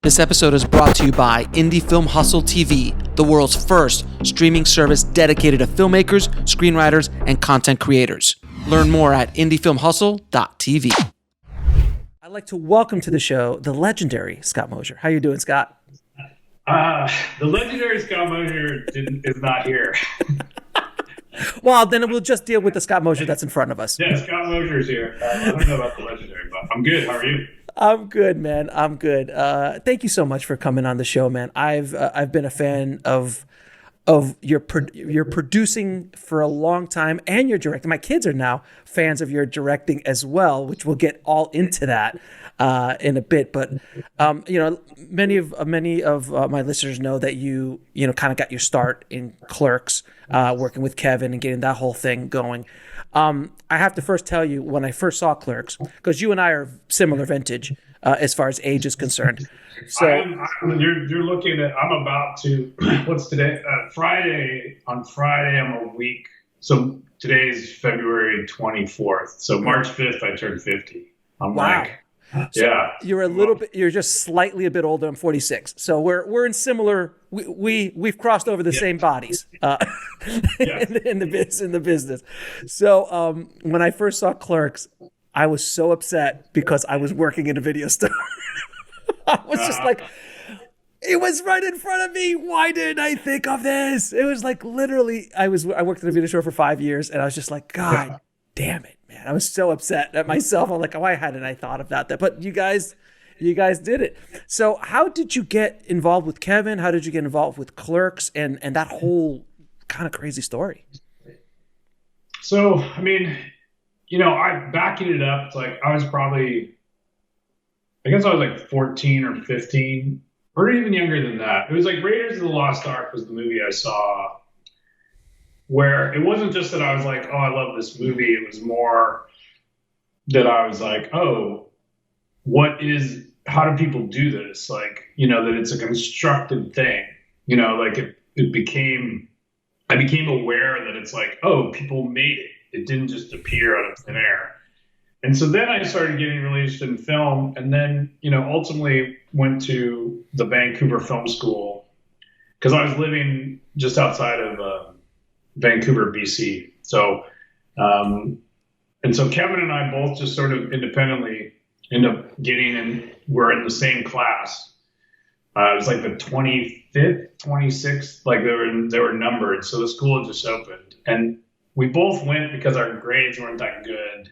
This episode is brought to you by Indie Film Hustle TV, the world's first streaming service dedicated to filmmakers, screenwriters, and content creators. Learn more at indiefilmhustle.tv. I'd like to welcome to the show the legendary Scott Mosier. How you doing, Scott? The legendary Scott Mosier is not here. Well, then we'll just deal with the Scott Mosier that's in front of us. Yeah, Scott Mosier's here. I don't know about the legendary, but I'm good. How are you? I'm good, man. I'm good. Thank you so much for coming on the show, man. I've been a fan of your producing for a long time, and your directing. My kids are now fans of your directing as well, which we'll get all into that in a bit. But many of my listeners know that you kind of got your start in Clerks, working with Kevin and getting that whole thing going. I have to first tell you, when I first saw Clerks, because you and I are similar vintage as far as age is concerned. So you're looking at. I'm about to. What's today? Friday. On Friday, I'm a week. So today's February 24th. So March 5th, I turned 50. I'm wow. So yeah. You're just slightly a bit older. I'm 46. So we're in similar. We've crossed over the same bodies in the business. So when I first saw Clerks, I was so upset because I was working in a video store. I was just like, it was right in front of me. Why didn't I think of this? It was like literally, I worked in a video store for 5 years, and I was just like, God damn it, man. I was so upset at myself. I'm like, why hadn't I thought of that? But you guys did it. So how did you get involved with Kevin? How did you get involved with Clerks and that whole kind of crazy story? So, I mean, I backing it up. It's like I was like 14 or 15, or even younger than that. It was like Raiders of the Lost Ark was the movie I saw, where it wasn't just that I was like, oh, I love this movie. It was more that I was like, oh, how do people do this? Like, that it's a constructed thing, like I became aware that it's like, oh, people made it. It didn't just appear out of thin air. And so then I started getting really interested in film, and then, ultimately went to the Vancouver Film School because I was living just outside of Vancouver, BC. So, and so Kevin and I both just sort of independently end up getting in. We're in the same class. It was like the 25th, 26th, like they were numbered. So the school had just opened, and we both went because our grades weren't that good.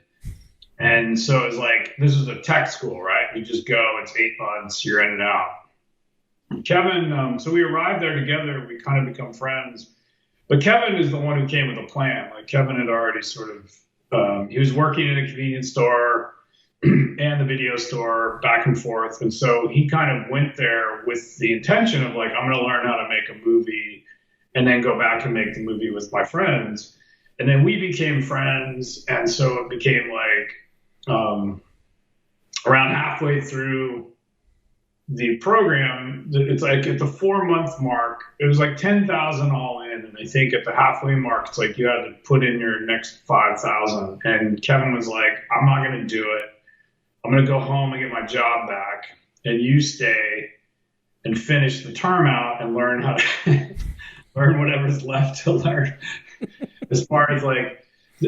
And so it was like, this is a tech school, right? You just go, it's 8 months, you're in and out. Kevin, so we arrived there together, we kind of become friends. But Kevin is the one who came with a plan. Like Kevin had already sort of, he was working in a convenience store and the video store back and forth. And so he kind of went there with the intention of like, I'm going to learn how to make a movie and then go back and make the movie with my friends. And then we became friends. And so it became like, around halfway through the program, it's like at the 4-month mark, it was like 10,000 all in. And I think at the halfway mark, it's like you had to put in your next 5,000. And Kevin was like, I'm not going to do it. I'm going to go home and get my job back. And you stay and finish the term out and learn how to learn whatever's left to learn. As far as like,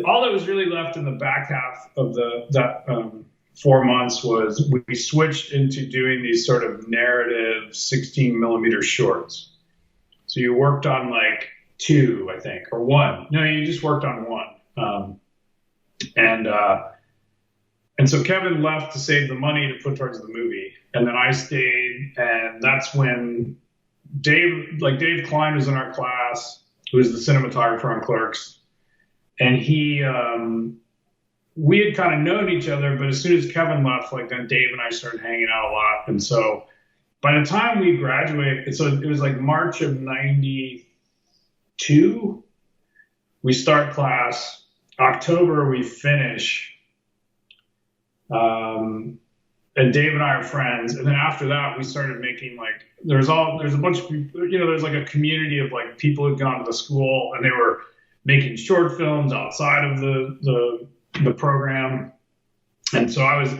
all that was really left in the back half of that 4 months was we switched into doing these sort of narrative 16 millimeter shorts. So you worked on like 2, I think, or 1. No, you just worked on 1. And so Kevin left to save the money to put towards the movie. And then I stayed, and that's when Dave Klein was in our class, who was the cinematographer on Clerks. And we had kind of known each other, but as soon as Kevin left, like then Dave and I started hanging out a lot. And so by the time we graduated, so it was like March of 92, we start class. October, we finish. And Dave and I are friends. And then after that, we started making like, there's a bunch of people, there's like a community of like people who'd gone to the school and they were making short films outside of the program. And so I was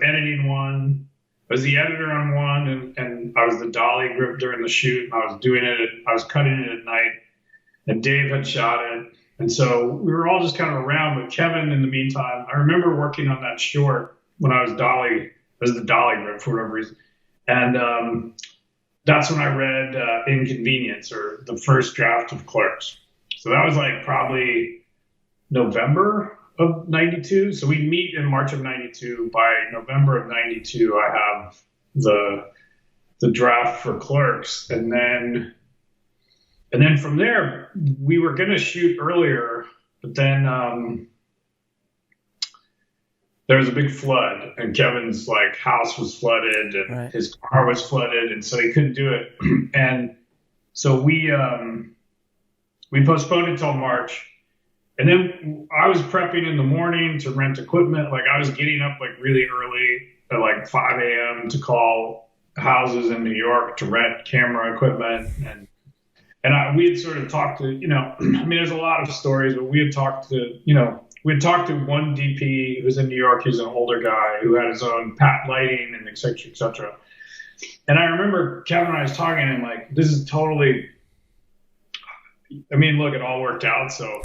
editing one, I was the editor on one, and I was the dolly grip during the shoot, and I was cutting it at night, and Dave had shot it. And so we were all just kind of around, but Kevin, in the meantime, I remember working on that short when I was the dolly grip for whatever reason. And that's when I read Inconvenience, or the first draft of Clerks. So that was like probably November of 92. So we meet in March of 92. By November of 92, I have the draft for Clerks. And then from there, we were going to shoot earlier, but then there was a big flood, and Kevin's like house was flooded, and his car was flooded, and so he couldn't do it. And so we postponed it till March. And then I was prepping in the morning to rent equipment. Like, I was getting up like really early at like 5 a.m. to call houses in New York to rent camera equipment. And we had sort of talked to, I mean, there's a lot of stories, but we had talked to, we had talked to one DP who was in New York. He's an older guy who had his own pat lighting and et cetera, et cetera. And I remember Kevin and I was talking, and like, this is totally, I mean, look, it all worked out. So,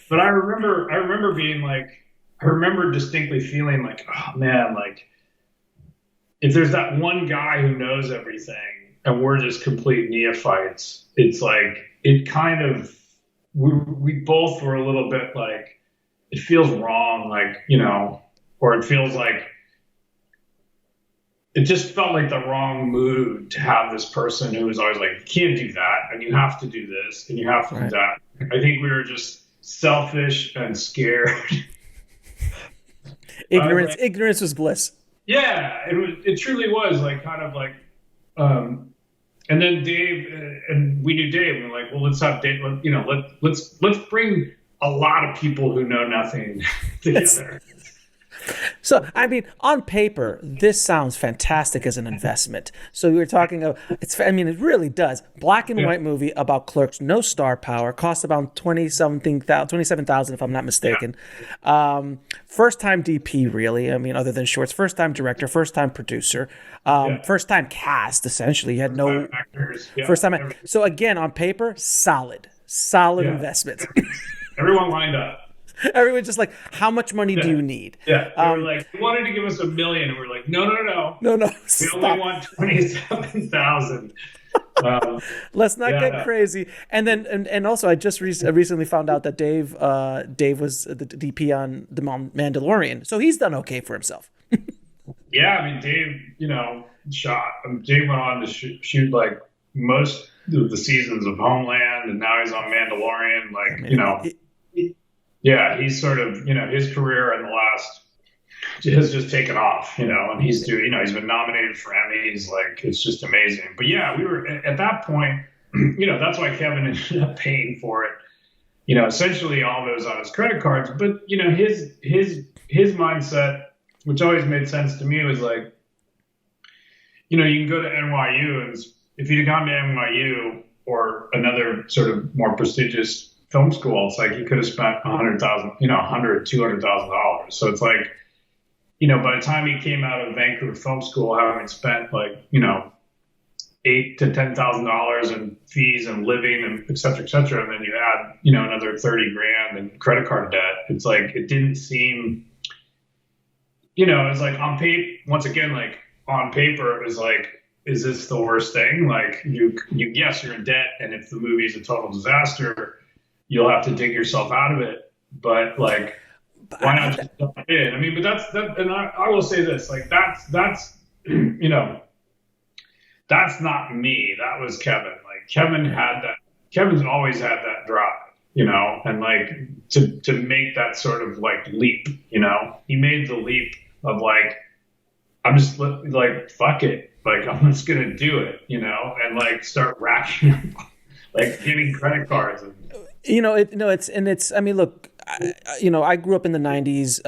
but I remember being like, I remember distinctly feeling like, oh man, like, if there's that one guy who knows everything and we're just complete neophytes, it's like, it kind of, we both were a little bit like, it feels wrong, like, or it feels like, it just felt like the wrong mood to have this person who was always like, you can't do that, and you have to do this, and you have to do that. I think we were just selfish and scared. Ignorance was bliss. Yeah, it truly was, like, kind of like, and then Dave, and we knew Dave, and we're like, well, let's have Dave, let's bring a lot of people who know nothing together. So, I mean, on paper, this sounds fantastic as an investment. So we were talking of, it really does. Black and white movie about clerks, no star power, cost about $27,000 if I'm not mistaken. Yeah. First time DP, really. I mean, other than shorts, first time director, first time producer, first time cast. Essentially, you had no actors. Yeah. First time. So again, on paper, solid investment. Everyone lined up. Everyone's just like, how much money do you need? Yeah, they were like, they wanted to give us $1 million, and we're like, no. We only want 27,000. Let's not get crazy. And then, and also, I just recently found out that Dave was the DP on The Mandalorian, so he's done okay for himself. Yeah, I mean, Dave, Dave went on to shoot like most of the seasons of Homeland, and now he's on Mandalorian. Like, yeah, he's sort of, his career in the last has just taken off, and he's doing, he's been nominated for Emmys. Like, it's just amazing. But yeah, we were at that point, that's why Kevin ended up paying for it. Essentially all those on his credit cards. But, his mindset, which always made sense to me, was like, you can go to NYU, and if you'd gone to NYU or another sort of more prestigious film school, it's like you could have spent $200,000. So it's like, by the time he came out of Vancouver Film School, having spent like, $8,000 to $10,000 in fees and living and et cetera, and then you add, another $30,000 in credit card debt. It's like, it didn't seem, it's like on paper, once again, like on paper, it was like, is this the worst thing? Like yes, you're in debt, and if the movie is a total disaster, you'll have to dig yourself out of it. But like, why not just jump in? I mean, but that's that, and I will say this, like that's that's not me. That was Kevin. Like Kevin's always had that drive, and like to make that sort of like leap, he made the leap of like, I'm just like, fuck it. Like, I'm just going to do it, and like start racking up, like getting credit cards. I mean, look, I grew up in the 90s,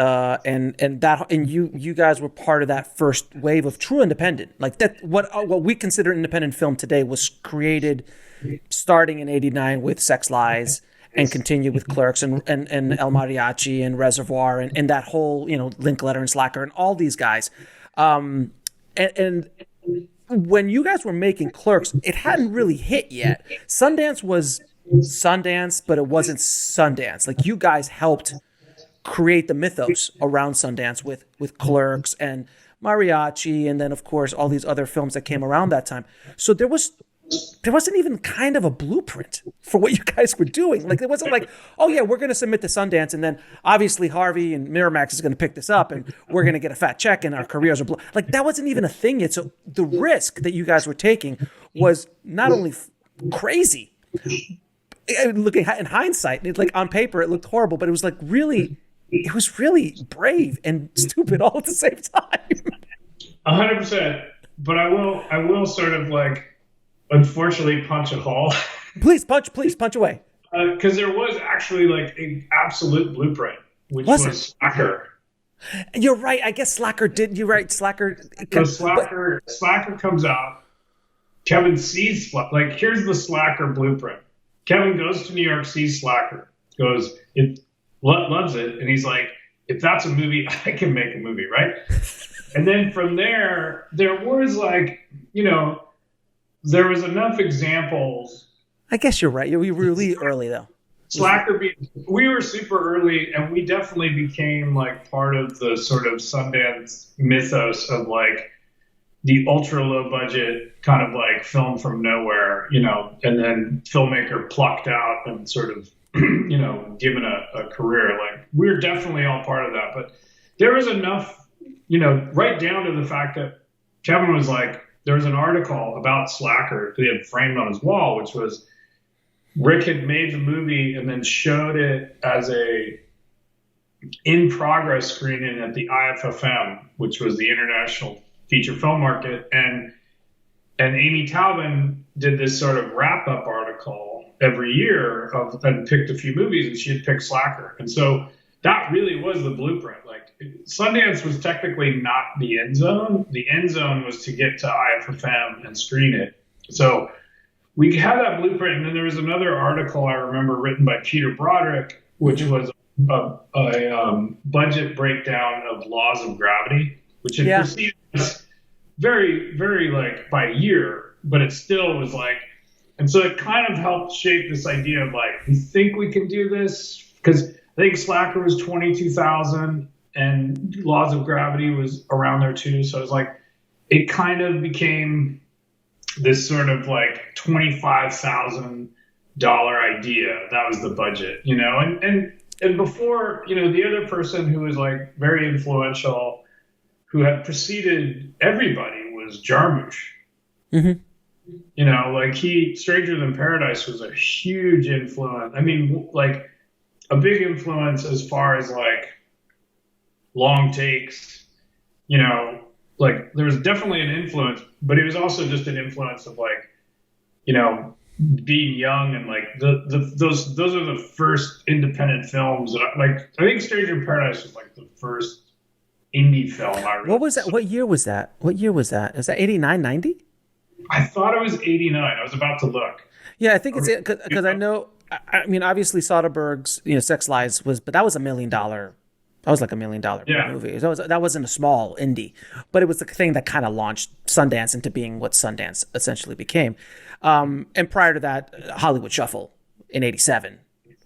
and you guys were part of that first wave of true independent. Like that, what we consider independent film today was created starting in '89 with Sex Lies and continued with Clerks and El Mariachi and Reservoir and that whole, Linkletter and Slacker and all these guys. and when you guys were making Clerks, it hadn't really hit yet. Sundance was Sundance, but it wasn't Sundance. Like, you guys helped create the mythos around Sundance with Clerks and Mariachi, and then of course all these other films that came around that time. So there wasn't even kind of a blueprint for what you guys were doing. Like, it wasn't like, oh yeah, we're going to submit to Sundance, and then obviously Harvey and Miramax is going to pick this up, and we're going to get a fat check, and our careers are like, that wasn't even a thing yet. So the risk that you guys were taking was not only crazy. Looking in hindsight, like on paper, it looked horrible, but it was really brave and stupid all at the same time. 100%. But I will sort of like, unfortunately, punch a hole. Please punch away. Because there was actually like an absolute blueprint, which was Slacker. You're right. I guess Slacker did. You're right. Slacker. So Slacker comes out. Kevin sees like, here's the Slacker blueprint. Kevin goes to New York, sees Slacker, loves it, and he's like, if that's a movie, I can make a movie, right? And then from there was like, there was enough examples. I guess you're right. We were really early, though. Slacker, we were super early, and we definitely became like part of the sort of Sundance mythos of like the ultra low budget kind of like film from nowhere, and then Filmmaker plucked out and sort of, given a career. Like, we're definitely all part of that. But there was enough, right down to the fact that Kevin was like, there was an article about Slacker that he had framed on his wall, which was Rick had made the movie and then showed it as a in progress screening at the IFFM, which was the International Feature Film Market, and Amy Taubin did this sort of wrap up article every year and picked a few movies, and she had picked Slacker, and so that really was the blueprint. Like, Sundance was technically not the end zone. The end zone was to get to IFFM and screen it. So we had that blueprint, and then there was another article I remember written by Peter Broderick, which was a budget breakdown of Laws of Gravity, which had proceeded very, very like by a year, but it still was like, and so it kind of helped shape this idea of like, we think we can do this, because I think Slacker was 22,000 and Laws of Gravity was around there too. So it was like, it kind of became this sort of like $25,000 idea. That was the budget, and before, the other person who was like very influential, who had preceded everybody, was Jarmusch. Mm-hmm. Like Stranger Than Paradise was a huge influence. I mean, like a big influence as far as like long takes, like there was definitely an influence, but it was also just an influence of like, being young and like those are the first independent films that I think Stranger Than Paradise was like the first indie film I really What was that? What year was that? Is that 89, 90? I thought it was 89. I was about to look. Yeah, I think it's because I know. I mean, obviously Soderbergh's Sex Lies but that was $1 million. That was like $1 million movie. That wasn't a small indie, but it was the thing that kind of launched Sundance into being what Sundance essentially became. And prior to that, Hollywood Shuffle in '87,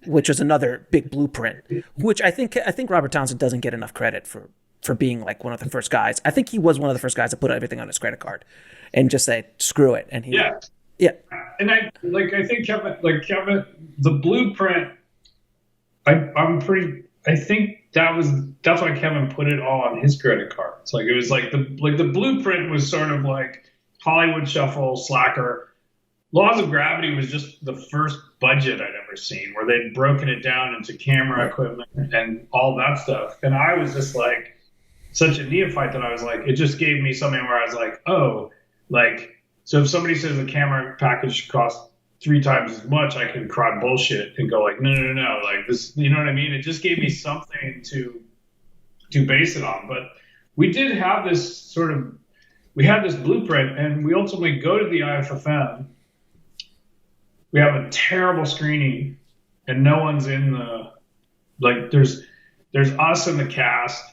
which was another big blueprint. Which I think Robert Townsend doesn't get enough credit for being like one of the first guys. I think he was one of the first guys to put everything on his credit card and just say screw it. And yeah. And I think Kevin, the blueprint. I think that's why Kevin put it all on his credit card. It's like, it was like the blueprint was sort of like Hollywood Shuffle, Slacker. Laws of Gravity was just the first budget I'd ever seen, where they'd broken it down into camera equipment and all that stuff. And I was just like such a neophyte that I was like, it just gave me something where I was like, oh, like, so if somebody says the camera package costs 3 times as much, I can cry bullshit and go like, no, like this, you know what I mean? It just gave me something to base it on. But we did have this we had this blueprint, and we ultimately go to the IFFM. We have a terrible screening, and no one's in there's us in the cast,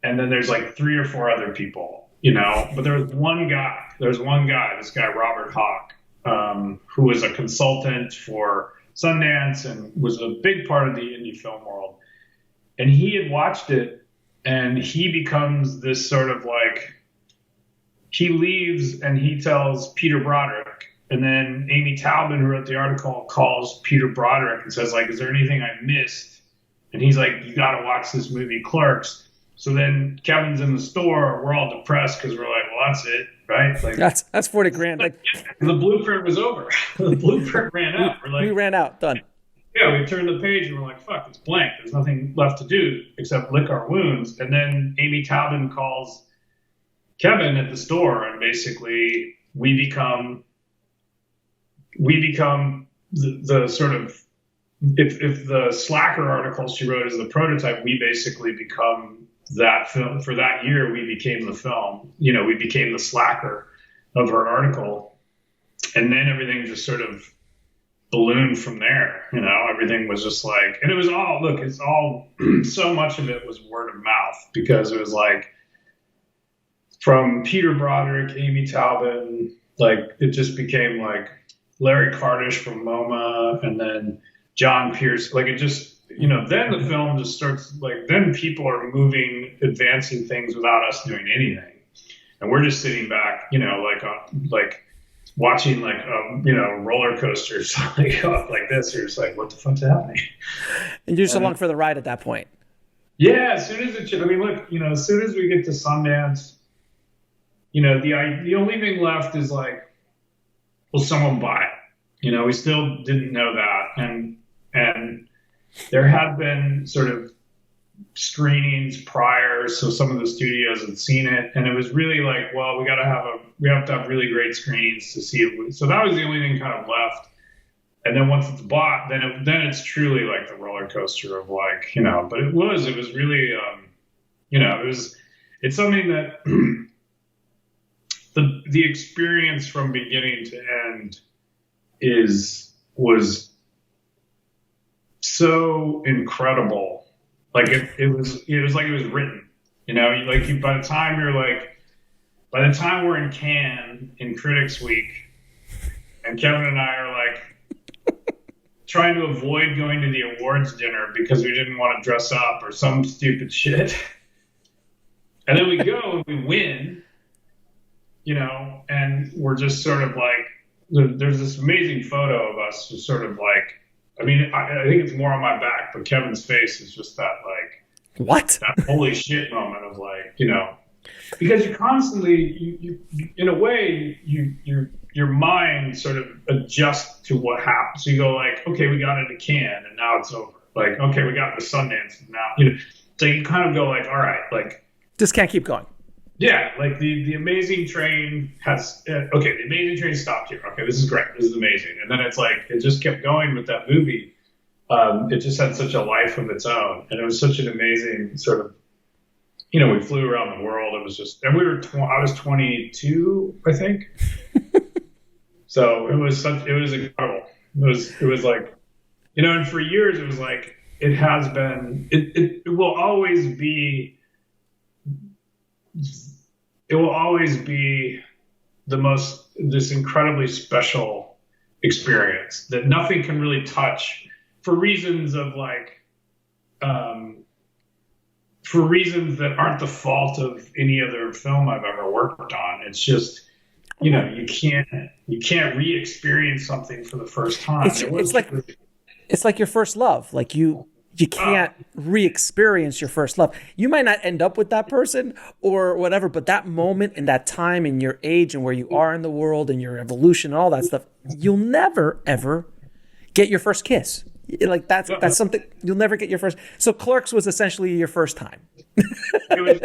and then there's like 3 or 4 other people, but there's one guy, this guy, Robert Hawk, who was a consultant for Sundance and was a big part of the indie film world. And he had watched it, and he becomes this sort of like, he leaves and he tells Peter Broderick, and then Amy Taubman, who wrote the article, calls Peter Broderick and says, like, is there anything I missed? And he's like, you got to watch this movie, Clerks. So then Kevin's in the store. We're all depressed because we're like, well, that's it, right? Like, that's $40,000. Like, the blueprint was over. The blueprint ran out. We're like, we ran out. Done. Yeah, we turned the page and we're like, fuck, it's blank. There's nothing left to do except lick our wounds. And then Amy Taubman calls Kevin at the store, and basically we become the sort of, if the Slacker article she wrote is the prototype, we basically become that film. For that year, we became the film. We became the Slacker of her article. And then everything just sort of ballooned from there. Everything was just like, and it was all, look, it's all, so much of it was word of mouth, because it was like, from Peter Broderick, Amy Taubman, like, it just became like Larry Kardish from MoMA, and then John Pierce, like, it just, then the film just starts, like, then people are advancing things without us doing anything. And we're just sitting back, like watching, like, roller coasters, like, up like this. You're just like, what the fuck's happening? And you're just along for the ride at that point. Yeah, as soon as as soon as we get to Sundance, the only thing left is like, will someone buy it? We still didn't know that. And there had been sort of screenings prior, so some of the studios had seen it, and it was really like, well, we have to have really great screens to see it. So that was the only thing kind of left. And then once it's bought, then it's truly like the roller coaster of, like, but it was really, it's something that the experience from beginning to end was so incredible. Like, it was like it was written, by the time we're in Cannes in Critics Week, and Kevin and I are like trying to avoid going to the awards dinner because we didn't want to dress up or some stupid shit. And then we go and we win, and we're just sort of like, there's this amazing photo of us just sort of like, I think it's more on my back, but Kevin's face is just that, like, what? That holy shit moment of, like, because you constantly, you in a way, your mind sort of adjusts to what happens. So you go like, okay, we got into Cannes and now it's over. Like, okay, we got into Sundance and now, so you kind of go like, all right, like, this can't keep going. Yeah, like the Amazing Train has, the Amazing Train stopped here. Okay, this is great. This is amazing. And then it's like, it just kept going with that movie. It just had such a life of its own. And it was such an amazing sort of, we flew around the world. It was just, and I was 22, I think. So it was incredible. It was like, and for years it was like, it has been, it will always be this incredibly special experience that nothing can really touch for reasons of like, for reasons that aren't the fault of any other film I've ever worked on. It's just, you can't re-experience something for the first time. It's like your first love. Like you can't re-experience your first love. You might not end up with that person or whatever, but that moment and that time and your age and where you are in the world and your evolution and all that stuff, you'll never, ever get your first kiss. Like that's something you'll never get your first. So Clerks was essentially your first time. it was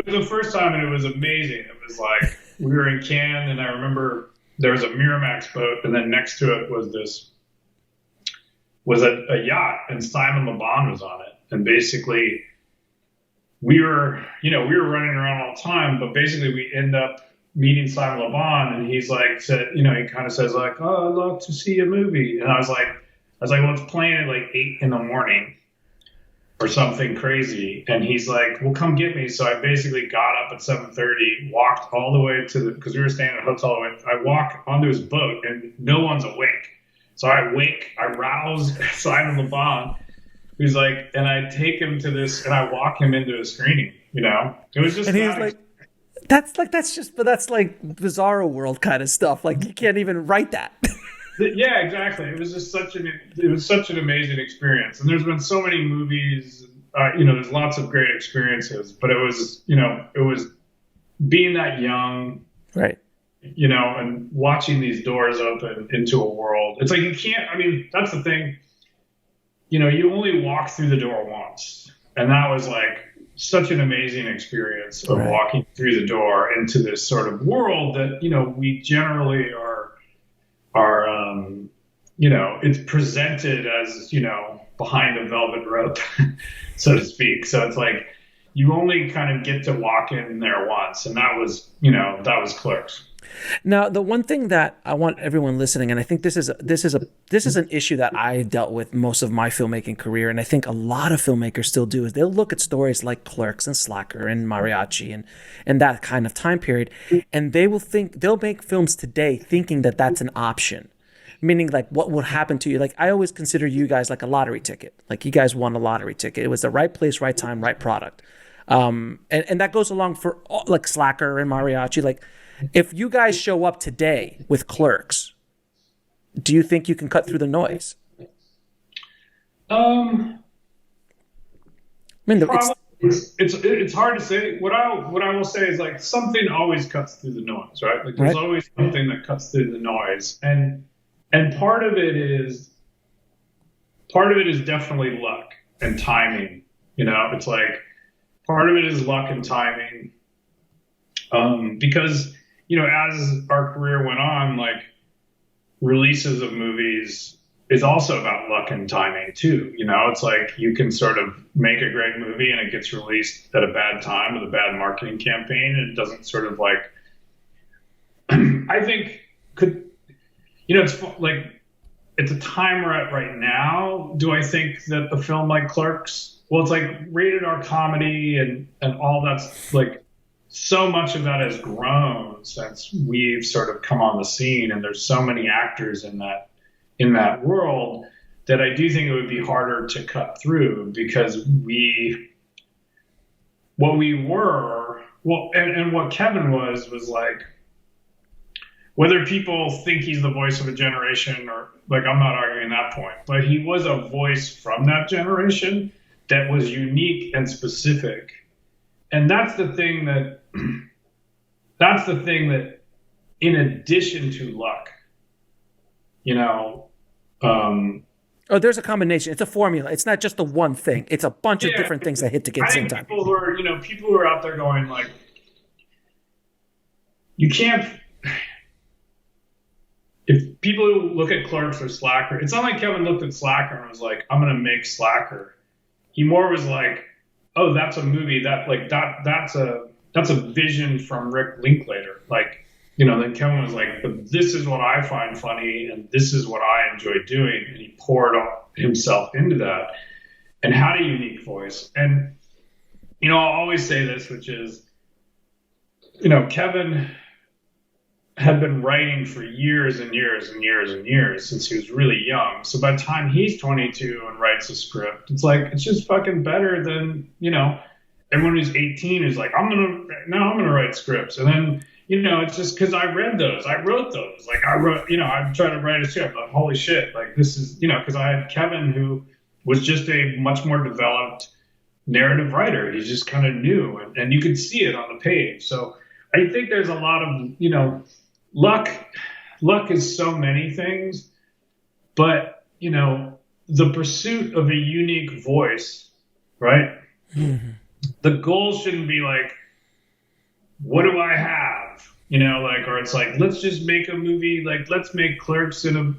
the first time, and it was amazing. It was like, we were in Cannes, and I remember there was a Miramax boat, and then next to it was a yacht, and Simon Le Bon was on it. And basically we were running around all the time, but basically we end up meeting Simon Le Bon, and he kind of says like, oh, I'd love to see a movie. And I was like, well, it's playing at like 8 a.m. or something crazy. And he's like, well, come get me. So I basically got up at 7:30, walked all the way to because we were staying at a hotel. I walk onto his boat and no one's awake. So I rouse Simon Le Bon, who's like, and I take him to this and I walk him into a screening, you know? It was just, and he's like, that's like bizarro world kind of stuff. Like you can't even write that. Yeah, exactly. It was just such an amazing experience. And there's been so many movies, there's lots of great experiences, but it was being that young, right? And watching these doors open into a world. It's like that's the thing. You only walk through the door once. And that was like such an amazing experience of walking through the door into this sort of world that, we generally are, it's presented as, behind a velvet rope, so to speak. So it's like, you only kind of get to walk in there once. And that was Clerks. Now, the one thing that I want everyone listening, and I think this is an issue that I dealt with most of my filmmaking career, and I think a lot of filmmakers still do, is they'll look at stories like Clerks and Slacker and Mariachi and that kind of time period, and they'll make films today thinking that that's an option. Meaning, like, what would happen to you? Like, I always consider you guys like a lottery ticket. Like, you guys won a lottery ticket. It was the right place, right time, right product. And that goes along for all, like Slacker and Mariachi. Like, if you guys show up today with Clerks, do you think you can cut through the noise? It's hard to say. What I will say is, like, something always cuts through the noise, right? Like, there's always something that cuts through the noise, and part of it is definitely luck and timing. It's like part of it is luck and timing, because as our career went on, like, releases of movies is also about luck and timing too. It's like you can sort of make a great movie and it gets released at a bad time with a bad marketing campaign, and it doesn't sort of like, I think it's like, it's a time we're at right now. Do I think that a film like Clerks, well, it's like rated R comedy and all that's like, so much of that has grown since we've sort of come on the scene, and there's so many actors in that world that I do think it would be harder to cut through, because and what Kevin was like, whether people think he's the voice of a generation or, like, I'm not arguing that point, but he was a voice from that generation that was unique and specific. And that's the thing that in addition to luck, there's a combination. It's a formula. It's not just the one thing. It's a bunch of different things that hit together at the same time. People who are out there going, like, you can't. If people who look at Clerks or Slacker, it's not like Kevin looked at Slacker and was like, I'm going to make Slacker. He more was like, oh, that's a movie that's a vision from Rick Linklater. Like, then Kevin was like, but this is what I find funny and this is what I enjoy doing. And he poured himself into that and had a unique voice. And, I'll always say this, which is, Kevin had been writing for years and years and years and years since he was really young. So by the time he's 22 and writes a script, it's like, it's just fucking better than, everyone who's 18 is like, I'm going to write scripts. And then, it's just because I read those, I wrote those. Like I tried to write a script, like, holy shit, like this is, because I had Kevin, who was just a much more developed narrative writer. He's just kind of new, and you could see it on the page. So I think there's a lot of, luck is so many things, but, the pursuit of a unique voice, right? Mm-hmm. The goal shouldn't be like, what do I have? Or it's like, let's just make a movie. Like, let's make Clerks in a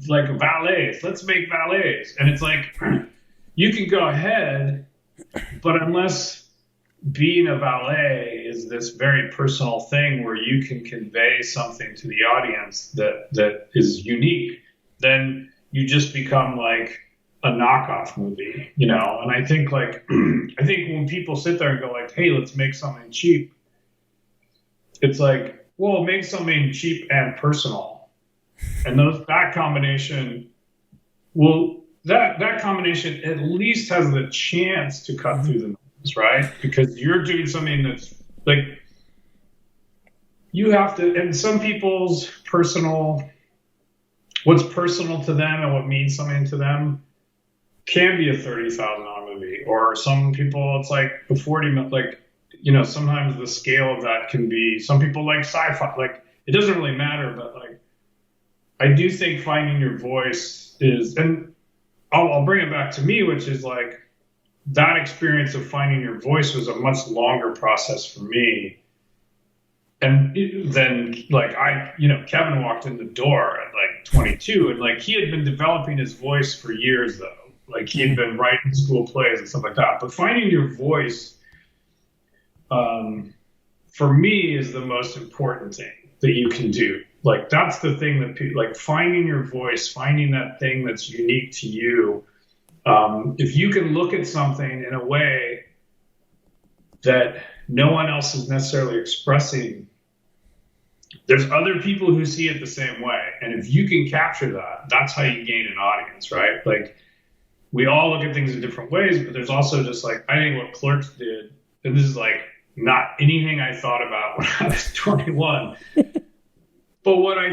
like valets. Let's make valets. And it's like, you can go ahead, but unless being a valet is this very personal thing where you can convey something to the audience that is unique, then you just become like a knockoff movie, you know. And I think like I think when people sit there and go like, hey, let's make something cheap, it's like, well, make something cheap and personal. And that combination that combination at least has the chance to cut through the noise, right? Because you're doing something that's like, you have to, and some people's what's personal to them and what means something to them can be a $30,000 movie, or some people it's like a 40, like, you know, sometimes the scale of that can be, some people like sci-fi, like it doesn't really matter, but like I do think finding your voice is, and I'll bring it back to me, which is like that experience of finding your voice was a much longer process for me. And then like Kevin walked in the door at like 22, and like he had been developing his voice for years though. Like he had been writing school plays and stuff like that. But finding your voice, for me, is the most important thing that you can do. Like that's the thing that people like, finding your voice, finding that thing that's unique to you. If you can look at something in a way that no one else is necessarily expressing, there's other people who see it the same way. And if you can capture that, that's how you gain an audience, right? Like we all look at things in different ways, but there's also just like, I think what Clerks did, and this is like not anything I thought about when I was 21, but what I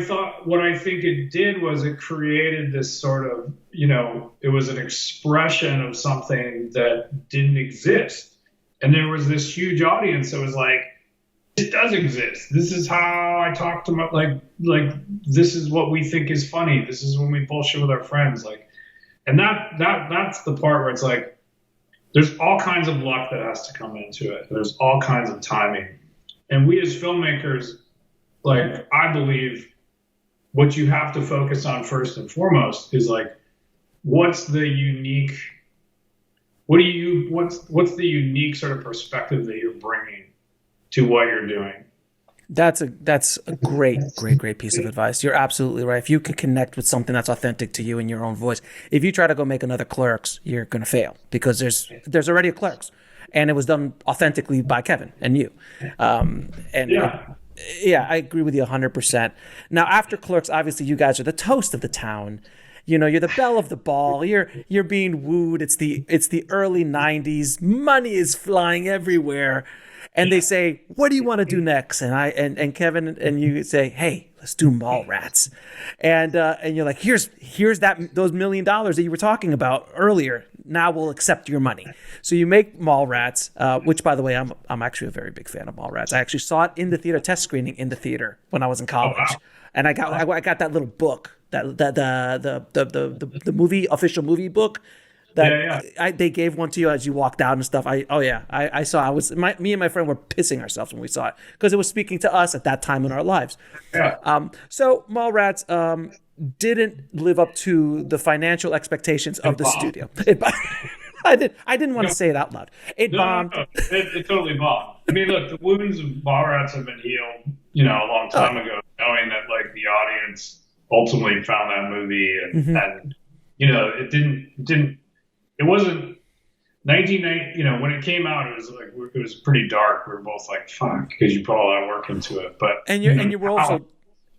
think it did was it created this sort of, you know, it was an expression of something that didn't exist. And there was this huge audience that was like, it does exist. This is how I talk to my, like this is what we think is funny. This is when we bullshit with our friends. Like, and that's the part where it's like, there's all kinds of luck that has to come into it. There's all kinds of timing. And we as filmmakers, like, I believe what you have to focus on first and foremost is like, what's the unique sort of perspective that you're bringing to what you're doing? That's a great piece of advice. You're absolutely right. If you can connect with something that's authentic to you in your own voice, if you try to go make another Clerks, you're going to fail because there's already a Clerks, and it was done authentically by Kevin and you. Yeah, I agree with you 100%. Now, after Clerks, obviously you guys are the toast of the town. You know, you're the belle of the ball. You're being wooed. It's the early 90s. Money is flying everywhere. And they say, what do you want to do next? And Kevin and you say, hey, let's do Mallrats. And you're like, here's those $1 million that you were talking about earlier. Now we'll accept your money. So you make Mallrats, which, by the way, I'm actually a very big fan of Mallrats. I actually saw it in the theater, test screening in the theater when I was in college. Oh, wow. And I got that little book, the movie, official movie book. They gave one to you as you walked out and stuff. I saw. Me and my friend were pissing ourselves when we saw it because it was speaking to us at that time in our lives. Yeah. So Mallrats didn't live up to the financial expectations of the studio. I didn't want to say it out loud. It bombed. No. It totally bombed. I mean, look, the wounds of Mallrats have been healed, you know, a long time ago. Knowing that like the audience ultimately found that movie and you know, it wasn't 1990, you know, when it came out, it was pretty dark. We were both like, fuck, because you put all that work into it. But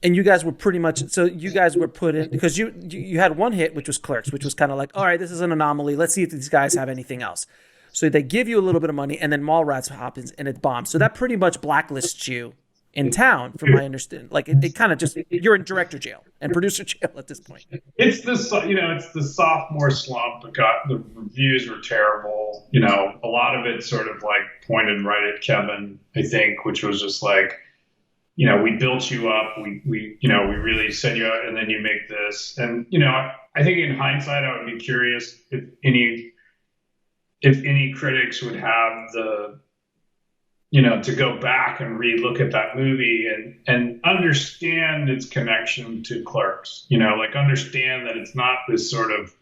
you guys were pretty much, so you guys were put in because you had one hit, which was Clerks, which was kind of like, all right, this is an anomaly. Let's see if these guys have anything else. So they give you a little bit of money, and then Mallrats happens and it bombs. So that pretty much blacklists you in town, from my understanding. Like it kind of just, you're in director jail and producer jail at this point. It's the sophomore slump. The reviews were terrible. You know, a lot of it sort of like pointed right at Kevin, I think, which was just like, you know, we built you up. We really set you out, and then you make this. And, you know, I think in hindsight, I would be curious if any critics would have the, you know, to go back and re-look at that movie and understand its connection to Clerks, you know, like understand that it's not this sort of,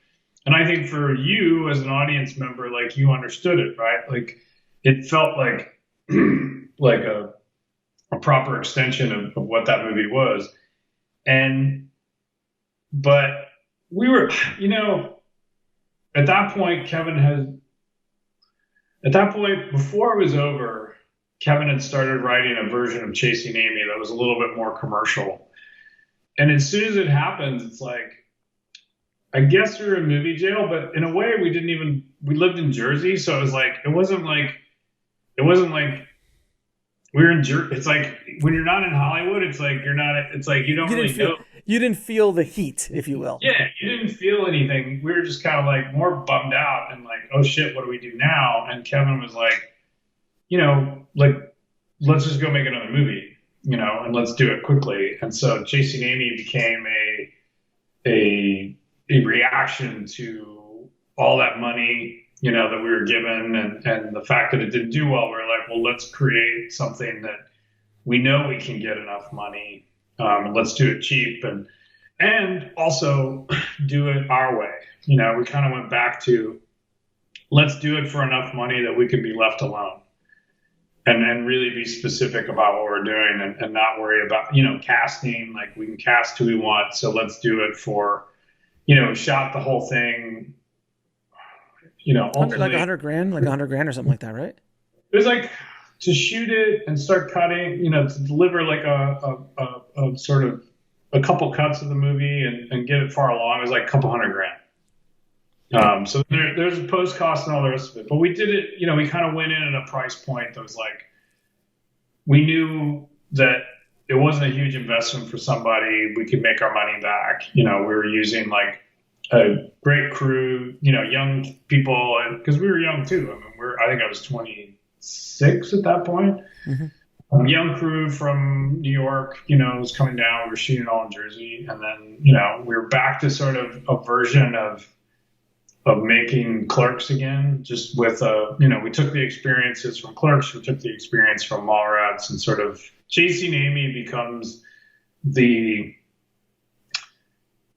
and I think for you as an audience member, like you understood it, right? Like it felt like, like a proper extension of what that movie was. But we were, you know, at that point, before it was over, Kevin had started writing a version of Chasing Amy that was a little bit more commercial. And as soon as it happens, it's like, I guess we were in movie jail, but in a way we lived in Jersey. So it wasn't like we were in Jersey. It's like when you're not in Hollywood, it's like you don't really know. You didn't feel the heat, if you will. Yeah, you didn't feel anything. We were just kind of like more bummed out and like, oh shit, what do we do now? And Kevin was like, let's just go make another movie, and let's do it quickly. And so Chasing Amy became a reaction to all that money, that we were given, and the fact that it didn't do well. We're like, well, let's create something that we know we can get enough money. Let's do it cheap and also do it our way. We kind of went back to, let's do it for enough money that we can be left alone and really be specific about what we're doing and not worry about, casting. Like, we can cast who we want. So let's do it for, shot the whole thing, ultimately, like $100,000 or something like that, right? It was like to shoot it and start cutting, to deliver like a sort of a couple cuts of the movie and get it far along. It was like a couple $100,000. So there's a post cost and all the rest of it. But we did it, we kind of went in at a price point that was like, we knew that it wasn't a huge investment for somebody. We could make our money back. We were using like a great crew, young people, and because we were young too. I mean, I think I was 26 at that point. Mm-hmm. Young crew from New York, was coming down. We were shooting all in Jersey, and then we were back to sort of a version of making Clerks again, just with we took the experiences from Clerks, we took the experience from Mallrats, and sort of Chasing Amy becomes the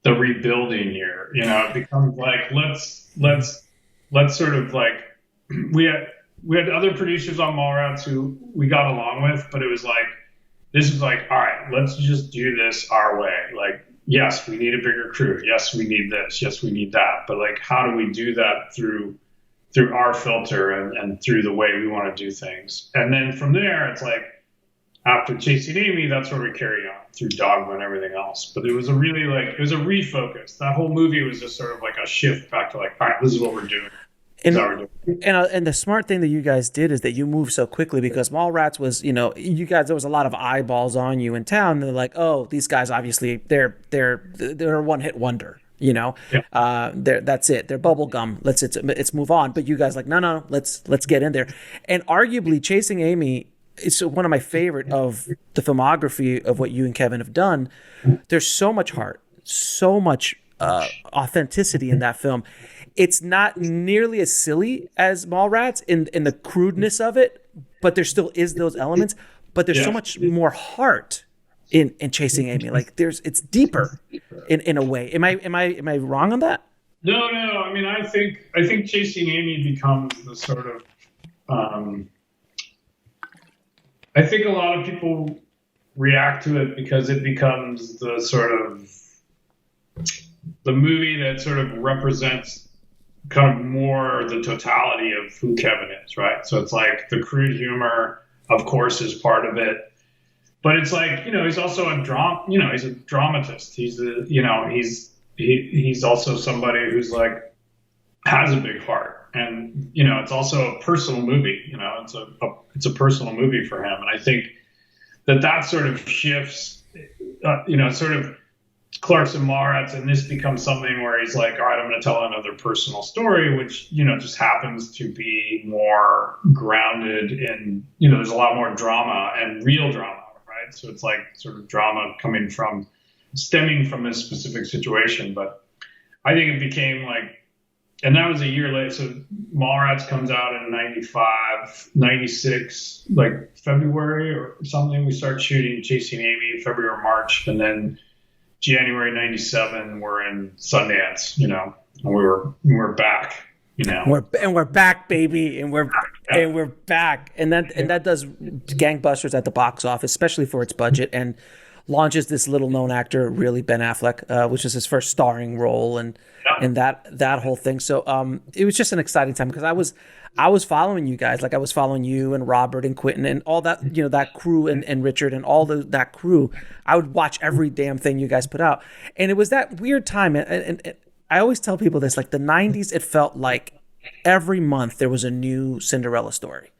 rebuilding year. It becomes like let's sort of like we had other producers on Mallrats who we got along with, but it was like, this is like, all right, let's just do this our way. Like, yes, we need a bigger crew. Yes, we need this. Yes, we need that. But like, how do we do that through our filter and through the way we want to do things? And then from there, it's like, after Chasing Amy, that's where we carry on through Dogma and everything else. But it was a refocus. That whole movie was just sort of like a shift back to like, all right, this is what we're doing. And the smart thing that you guys did is that you moved so quickly, because Mallrats was, you guys, there was a lot of eyeballs on you in town. They're like, oh, these guys, obviously they're a one-hit wonder, Yeah. That's it. They're bubblegum. Let's move on. But you guys like, no, let's get in there. And arguably Chasing Amy is one of my favorite of the filmography of what you and Kevin have done. There's so much heart, so much authenticity in that film. It's not nearly as silly as Mallrats in the crudeness of it, but there still is those elements. But there's so much more heart in Chasing Amy. Like it's deeper in a way. Am I wrong on that? No. I mean, I think Chasing Amy becomes the sort of. I think a lot of people react to it because it becomes the sort of the movie that sort of represents kind of more the totality of who Kevin is, right? So it's like the crude humor, of course, is part of it, but it's like, he's also he's a dramatist. He's also somebody who's like has a big heart, and it's also a personal movie. It's a personal movie for him, and I think that sort of shifts. Sort of Clerks and Mallrats, and this becomes something where he's like, all right, I'm going to tell another personal story, which, just happens to be more grounded in, there's a lot more drama and real drama, right? So it's like sort of drama stemming from this specific situation. But I think it became like, and that was a year late. So Mallrats comes out in 95, 96, like February or something. We start shooting Chasing Amy, February or March, and then January 97, we're in Sundance, and we're back, We're back, baby, and we're back, and that does gangbusters at the box office, especially for its budget. And launches this little known actor, really Ben Affleck, which is his first starring role, and that whole thing. So it was just an exciting time because I was following you guys, like I was following you and Robert and Quentin and all that, that crew and Richard and all that crew. I would watch every damn thing you guys put out, and it was that weird time. And I always tell people this, like the 90s, it felt like every month there was a new Cinderella story.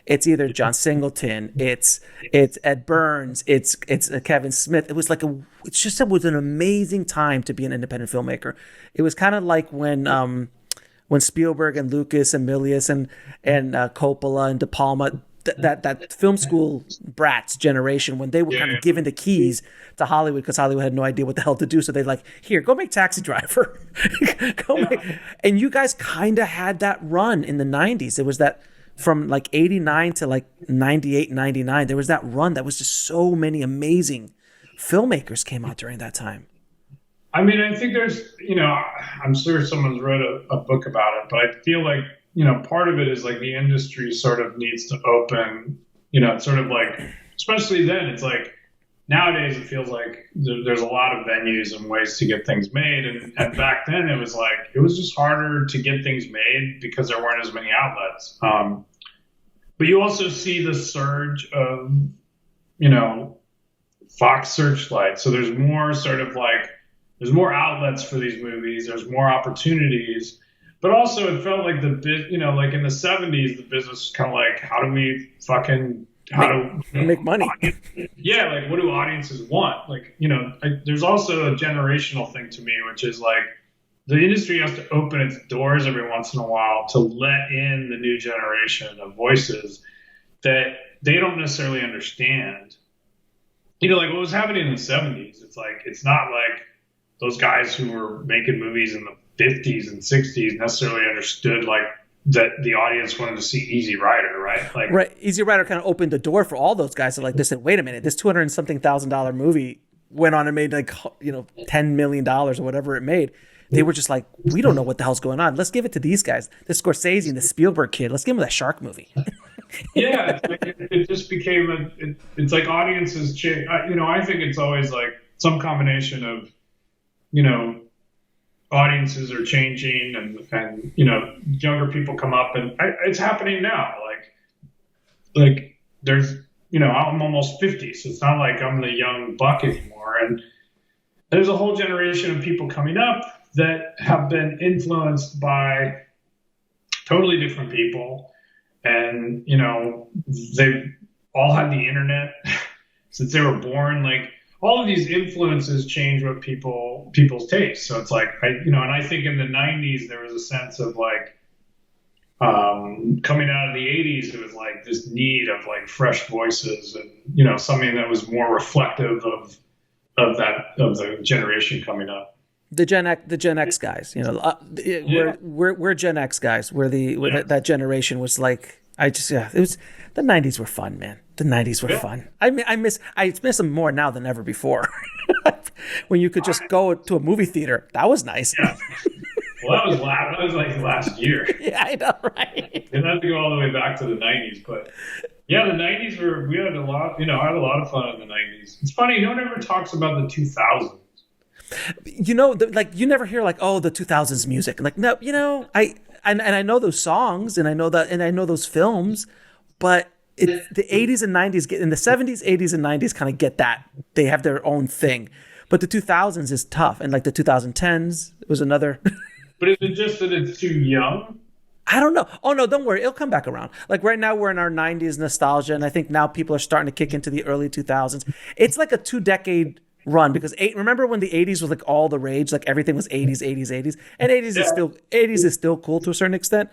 It's either John Singleton, it's Ed Burns, it's Kevin Smith. It was an amazing time to be an independent filmmaker. It was kind of like when Spielberg and Lucas and Milius and Coppola and De Palma, that film school brats generation, when they were kind of given the keys to Hollywood because Hollywood had no idea what the hell to do. So they're like, here, go make Taxi Driver. And you guys kind of had that run in the 90s. It was that from like 89 to like 98, 99, there was that run that was just so many amazing filmmakers came out during that time. I mean, I think there's, I'm sure someone's wrote a book about it, but I feel like, part of it is like the industry sort of needs to open, it's sort of like, especially then, it's like nowadays it feels like there's a lot of venues and ways to get things made. And back then it was just harder to get things made because there weren't as many outlets. But you also see the surge of, Fox Searchlight. So there's more sort of like, there's more outlets for these movies. There's more opportunities, but also it felt like like in the 70s, the business was kind of like, how do we make money? Yeah. Like, what do audiences want? Like, there's also a generational thing to me, which is like the industry has to open its doors every once in a while to let in the new generation of voices that they don't necessarily understand. Like what was happening in the 70s. It's not like those guys who were making movies in the 50s and 60s necessarily understood like that the audience wanted to see Easy Rider, right? Like, right. Easy Rider kind of opened the door for all those guys. So like they said, wait a minute, this $200,000 movie went on and made like, $10 million or whatever it made. They were just like, we don't know what the hell's going on. Let's give it to these guys. The Scorsese and the Spielberg kid. Let's give them that shark movie. Yeah. It just became it's like audiences change. I think it's always like some combination of, audiences are changing and younger people come up and it's happening now. Like there's, I'm almost 50, so it's not like I'm the young buck anymore. And there's a whole generation of people coming up that have been influenced by totally different people. And, they've all had the internet since they were born. Like, all of these influences change what people's tastes. So it's like, and I think in the 90s, there was a sense of like, coming out of the 80s, it was like this need of like fresh voices and, something that was more reflective of the generation coming up. The Gen X guys, we're Gen X guys. That generation was like, it was, the 90s were fun, man. The 90s were fun. I miss them more now than ever before. When you could just go to a movie theater, that was nice. Yeah. Well, that was like last year. Yeah, I know, right? You didn't have to go all the way back to the 90s, but yeah, the 90s we had a lot, I had a lot of fun in the 90s. It's funny, no one ever talks about the 2000s. You never hear like, oh, the 2000s music. Like, no, I know those songs and I know those films, but the 80s and 90s in the 70s, 80s and 90s kind of get that. They have their own thing. But the 2000s is tough. And like the 2010s was another. But is it just that it's too young? I don't know. Oh, no, don't worry. It'll come back around. Like right now we're in our 90s nostalgia. And I think now people are starting to kick into the early 2000s. It's like a 2-decade run because remember when the 80s was like all the rage, like everything was 80s. And 80s is still cool to a certain extent.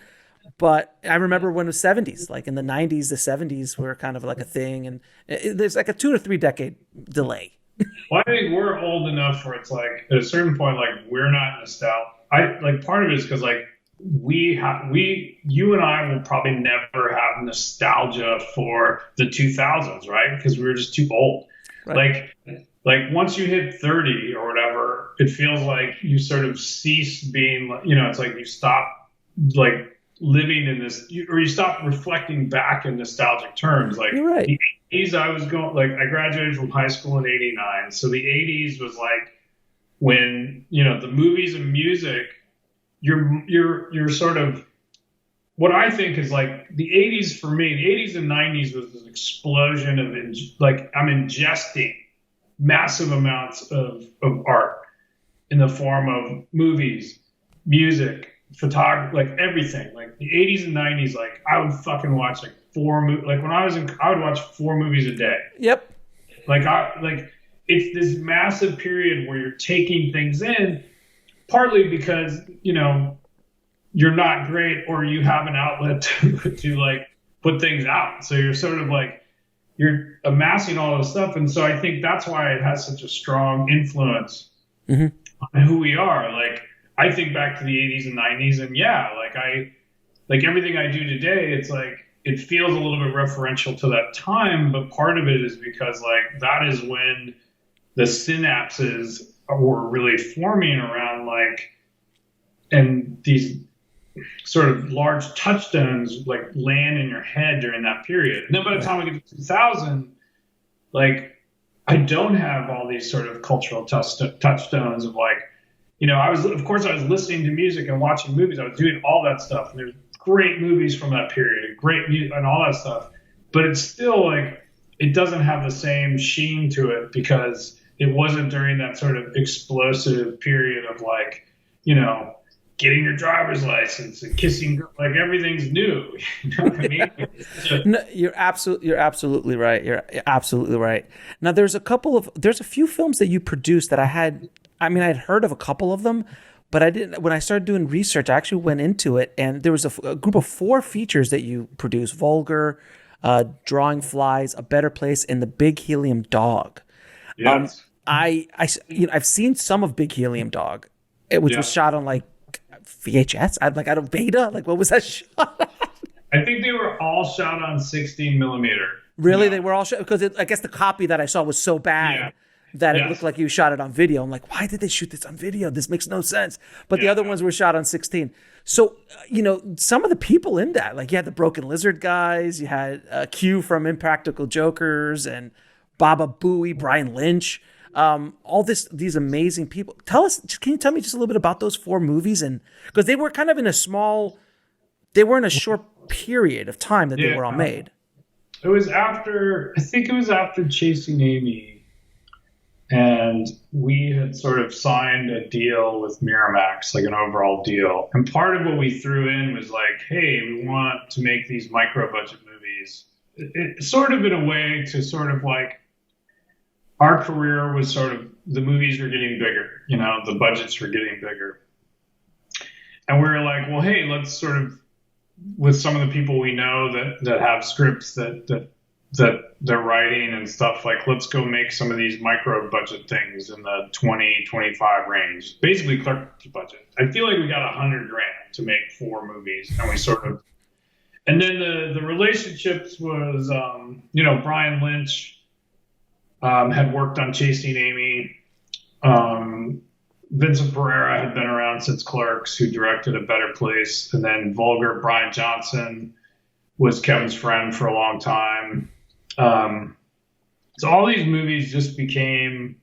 But I remember when it was 70s, like in the 90s, the 70s were kind of like a thing. And there's like a 2 to 3 decade delay. Well, I think we're old enough where it's like at a certain point, like we're not nostalgic. Part of it is because like you and I will probably never have nostalgia for the 2000s, right? Because we were just too old. Right. Like once you hit 30 or whatever, it feels like you sort of cease being, it's like you stop like living in this, or you stop reflecting back in nostalgic terms. Like You're right. the 80s, I graduated from high school in 89. So the 80s was like when, the movies and music, you're sort of, what I think is like the 80s for me, the 80s and 90s was this explosion of I'm ingesting massive amounts of art in the form of movies, music, photography, like everything. Like the 80s and 90s, like I would fucking watch like when I was I would watch 4 movies a day. Yep. It's this massive period where you're taking things in, partly because, you're not great or you have an outlet to like put things out. So you're sort of like, you're amassing all this stuff. And so I think that's why it has such a strong influence on who we are. Like, I think back to the 80s and 90s, and like everything I do today, it's like, it feels a little bit referential to that time, but part of it is because like that is when the synapses were really forming around like, and these sort of large touchstones like land in your head during that period. And then by the time I get to 2000, like I don't have all these sort of cultural touchstones of like, I was listening to music and watching movies. I was doing all that stuff. And there's great movies from that period, great music and all that stuff. But it's still like, it doesn't have the same sheen to it because it wasn't during that sort of explosive period of like, getting your driver's license and kissing, like everything's new. You know what I mean? No, you're absolutely right. You're absolutely right. Now there's a few films that you produced that I'd heard of a couple of them, but I didn't, when I started doing research, I actually went into it, and there was a group of 4 features that you produced: Vulgar, Drawing Flies, A Better Place, and The Big Helium Dog. Yes. I've seen some of Big Helium Dog, which was shot on like VHS. I don't beta. Like, what was that shot? I think they were all shot on 16 millimeter. Really, they were all shot because I guess the copy that I saw was so bad that it looked like you shot it on video. I'm like, why did they shoot this on video? This makes no sense. But the other ones were shot on 16. So, some of the people in that, like you had the Broken Lizard guys, you had Q from Impractical Jokers, and Baba Booey, Brian Lynch. All these amazing people. Can you tell me just a little bit about those 4 movies? And because they were kind of in a short period of time that they were all made. I think it was after Chasing Amy, and we had sort of signed a deal with Miramax, like an overall deal. And part of what we threw in was like, hey, we want to make these micro budget movies. It sort of in a way to sort of like, our career was sort of, the movies were getting bigger, the budgets were getting bigger. And we were like, well, hey, let's sort of, with some of the people we know that have scripts that they're writing and stuff, like, let's go make some of these micro budget things in the 20, 25 range. Basically Clerks budget. I feel like we got $100,000 to make 4 movies, and we sort of, and then the relationships was, Brian Lynch, had worked on Chasing Amy. Vincent Pereira had been around since Clerks, who directed A Better Place. And then Vulgar, Brian Johnson was Kevin's friend for a long time. So all these movies just became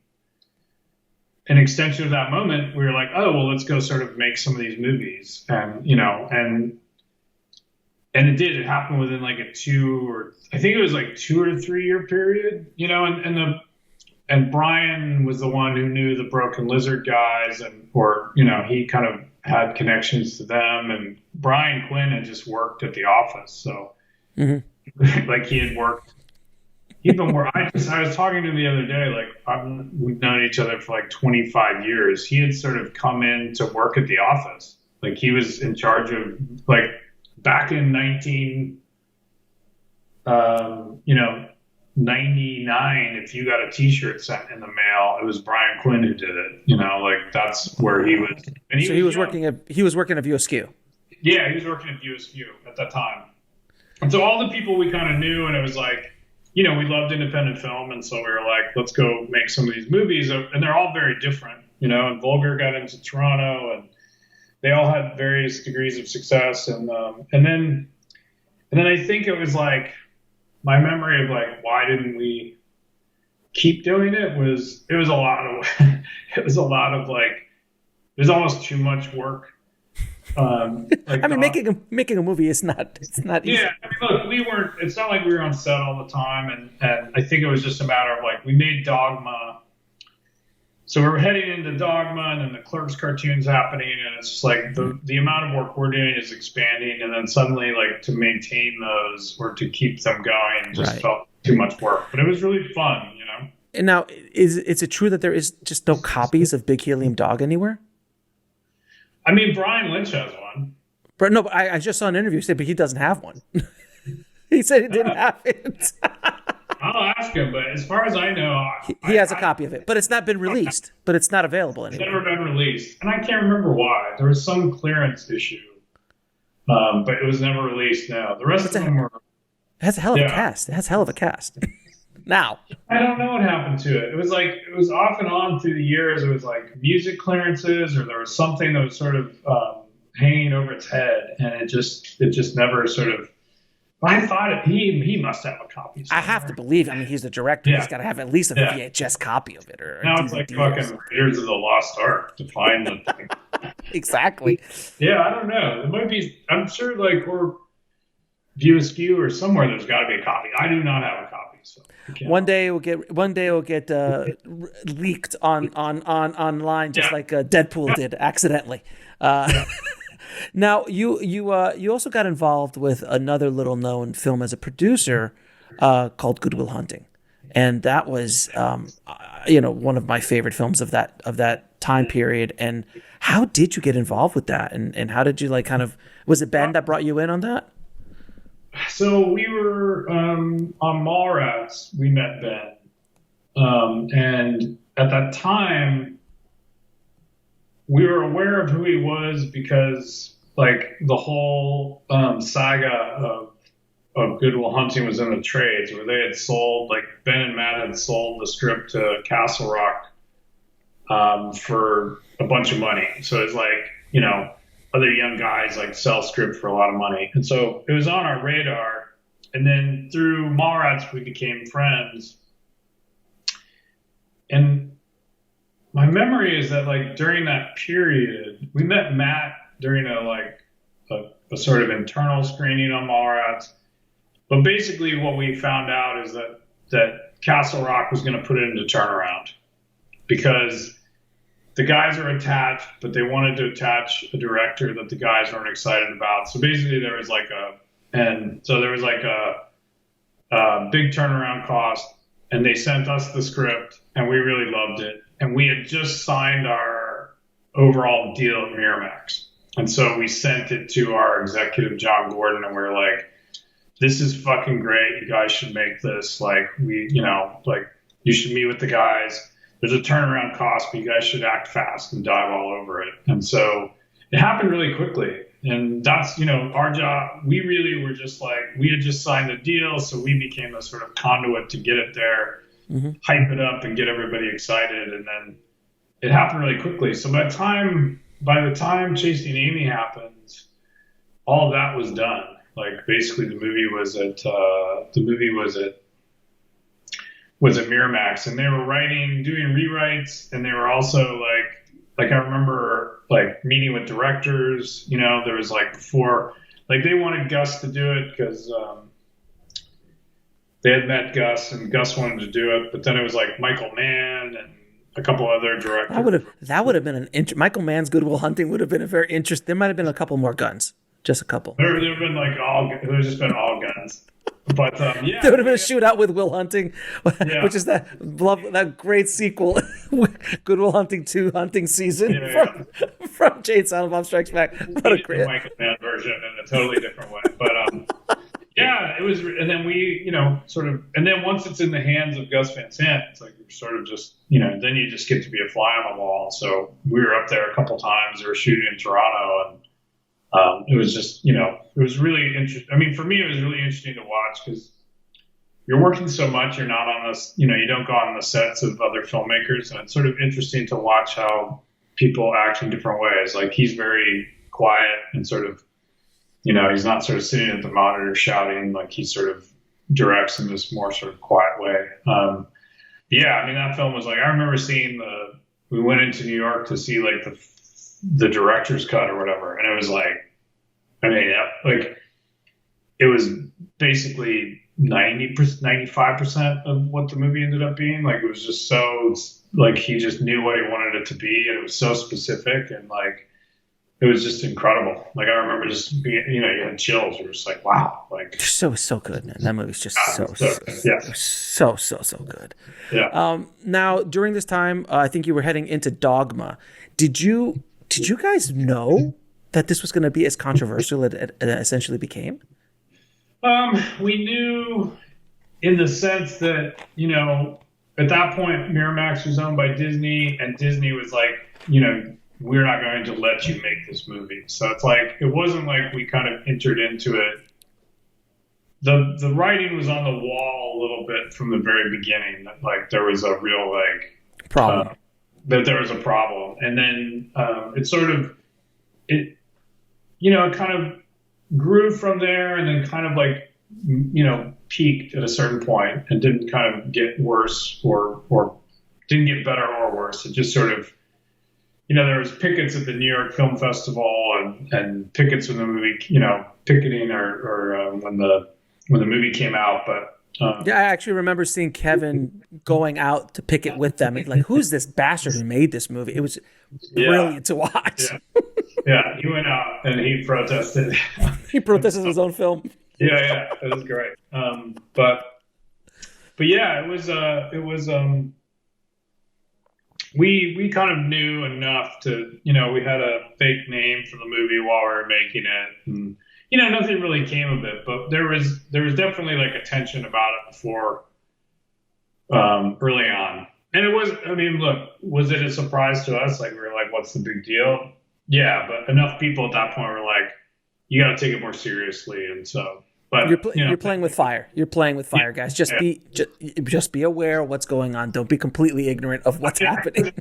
an extension of that moment. We were like, oh, well, let's go sort of make some of these movies. And, and it did. It happened within like a 2 or 3 year period, and Brian was the one who knew the Broken Lizard guys, he kind of had connections to them. And Brian Quinn had just worked at the office, so like he had worked. I was talking to him the other day. Like we've known each other for like 25 years. He had sort of come in to work at the office. Like he was in charge of like. Back in 99, if you got a T-shirt sent in the mail, it was Brian Quinn who did it. That's where he was. And he was working at VSQ. Yeah, he was working at VSQ at that time. And so all the people we kind of knew, and it was like, we loved independent film, and so we were like, let's go make some of these movies, and they're all very different. And Vulgar got into Toronto, and they all had various degrees of success, and then I think it was like my memory of like why didn't we keep doing it was a lot of it was a lot of like it was almost too much work. Like I mean, making a movie is not easy. Yeah, I mean, look, it's not like we were on set all the time, and I think it was just a matter of like we made Dogma. So we're heading into Dogma, and then the Clerks cartoon's happening, and it's just like the amount of work we're doing is expanding, and then suddenly, like, to maintain those or to keep them going just felt too much work. But it was really fun, you know? And now, is it true that there is just no copies of Big Helium Dog anywhere? I mean, Brian Lynch has one. But no, I just saw an interview say, but he doesn't have one. He said he didn't have it. I'll ask him, but as far as I know, he has a copy of it, but it's not been released. But it's not available anymore. It's never been released, and I can't remember why. There was some clearance issue, but it was never released. Now the rest of them were. It has a hell of a cast. It has a hell of a cast. Now I don't know what happened to it. It was off and on through the years. It was like music clearances, or there was something that was sort of hanging over its head, and it just never sort of. I thought he must have a copy somewhere. I have to believe. I mean, he's the director. Yeah. He's got to have at least a VHS copy of it. Or now it's like fucking Raiders of the Lost Ark to find the thing. Exactly. Yeah, I don't know. It might be. I'm sure, like, or View Askew or somewhere. There's got to be a copy. I do not have a copy. So one day it will get leaked online, just like Deadpool did accidentally. Now, you also got involved with another little known film as a producer called Good Will Hunting, and that was one of my favorite films of that time period. And how did you get involved with that? And how did you was it Ben that brought you in on that? So we were on Mallrats. We met Ben, and at that time, we were aware of who he was because, like, the whole saga of Good Will Hunting was in the trades, where they had sold, like, Ben and Matt had sold the script to Castle Rock for a bunch of money. So it's like, other young guys like sell script for a lot of money, and so it was on our radar. And then through Mallrats, we became friends, and my memory is that, like, during that period, we met Matt during a sort of internal screening on Mallrats. But basically what we found out is that Castle Rock was going to put it into turnaround because the guys are attached, but they wanted to attach a director that the guys weren't excited about. So basically there was a big turnaround cost, and they sent us the script, and we really loved it. And we had just signed our overall deal at Miramax. And so we sent it to our executive, John Gordon, and we were like, this is fucking great. You guys should make this. Like, you should meet with the guys. There's a turnaround cost, but you guys should act fast and dive all over it. And so it happened really quickly. And that's, our job. We really were just like, we had just signed a deal. So we became a sort of conduit to get it there. Mm-hmm. Hype it up and get everybody excited, and then it happened really quickly. So by the time Chasing Amy happened, all of that was done. Like, basically the movie was at Miramax, and they were doing rewrites, and they were also like I remember like meeting with directors. There was before, they wanted Gus to do it because they had met Gus, and Gus wanted to do it, but then it was like Michael Mann and a couple other directors. That would have been Michael Mann's Good Will Hunting would have been a very interesting. There might have been a couple more guns, just a couple. There would have been there would have just been all guns. But there would have been a shootout with Will Hunting, which is that great sequel, Good Will Hunting 2 Hunting Season from Jade Silent Bob Strikes Back. What a great Michael Mann version in a totally different way, but. Yeah, it was, and then we, and then once it's in the hands of Gus Van Sant, it's like you're sort of just, then you just get to be a fly on the wall. So we were up there a couple times. They were shooting in Toronto, and it was just, it was really interesting. I mean, for me, it was really interesting to watch because you're working so much. You're not on this, you don't go on the sets of other filmmakers, and it's sort of interesting to watch how people act in different ways. Like he's very quiet and sort of, he's not sort of sitting at the monitor shouting. Like he sort of directs in this more sort of quiet way. Yeah, I mean, that film was like, I remember seeing we went into New York to see like the director's cut or whatever. And it was like, I mean, like it was basically 95% of what the movie ended up being. Like it was just so, like he just knew what he wanted it to be. And it was so specific and like, it was just incredible. Like I remember just being, you had chills. You were just like, wow. Like so good, man. That movie's just so good. Yeah. Now during this time, I think you were heading into Dogma. Did you guys know that this was going to be as controversial as it essentially became? We knew in the sense that, at that point, Miramax was owned by Disney, and Disney was like, we're not going to let you make this movie. So it's like, it wasn't like we kind of entered into it. The writing was on the wall a little bit from the very beginning, that like there was a real problem. That there was a problem. And then it kind of grew from there and then kind of like, peaked at a certain point and didn't kind of get worse or didn't get better or worse. It just sort of, there was pickets at the New York Film Festival and pickets when the movie, picketing or when the movie came out. But yeah, I actually remember seeing Kevin going out to picket with them. Like, who's this bastard who made this movie? It was brilliant to watch. Yeah, he went out and he protested. He protested his own film. Yeah, it was great. But yeah, it was. We kind of knew enough to, we had a fake name for the movie while we were making it, and nothing really came of it. But there was definitely like a tension about it before, early on. And it was, I mean, look, was it a surprise to us? Like we were like, what's the big deal? Yeah, but enough people at that point were like, you got to take it more seriously, and so. But you're playing with fire. You're playing with fire, guys. Just be aware of what's going on. Don't be completely ignorant of what's happening.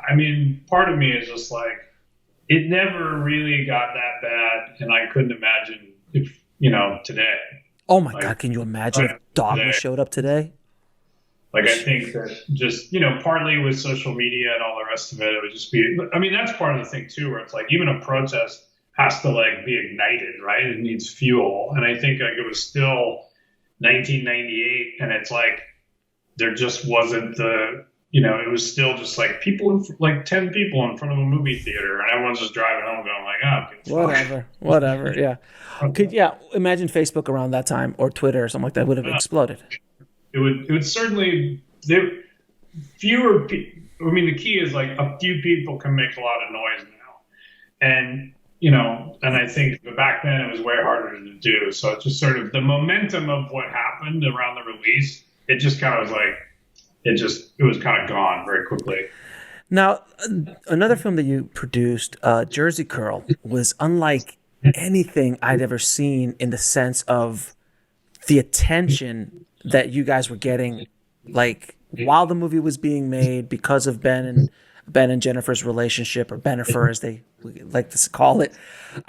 I mean, part of me is just like, it never really got that bad, and I couldn't imagine if today. Oh my God! Can you imagine if Dogma showed up today? Like I think that just partly with social media and all the rest of it, it would just be. I mean, that's part of the thing too, where it's like even a protest has to like be ignited, right? It needs fuel. And I think like it was still 1998 and it's like there just wasn't it was still just like people, like 10 people in front of a movie theater and everyone's just driving home going like, whatever. Yeah. Imagine Facebook around that time or Twitter or something like that would have exploded. It would certainly, fewer people. I mean, the key is like a few people can make a lot of noise now. And and I think back then it was way harder to do. So it's just sort of the momentum of what happened around the release, it just kind of was like, it was kind of gone very quickly. Now, another film that you produced, Jersey Curl, was unlike anything I'd ever seen in the sense of the attention that you guys were getting, like while the movie was being made because of Ben and Jennifer's relationship, or Benifer as they like to call it.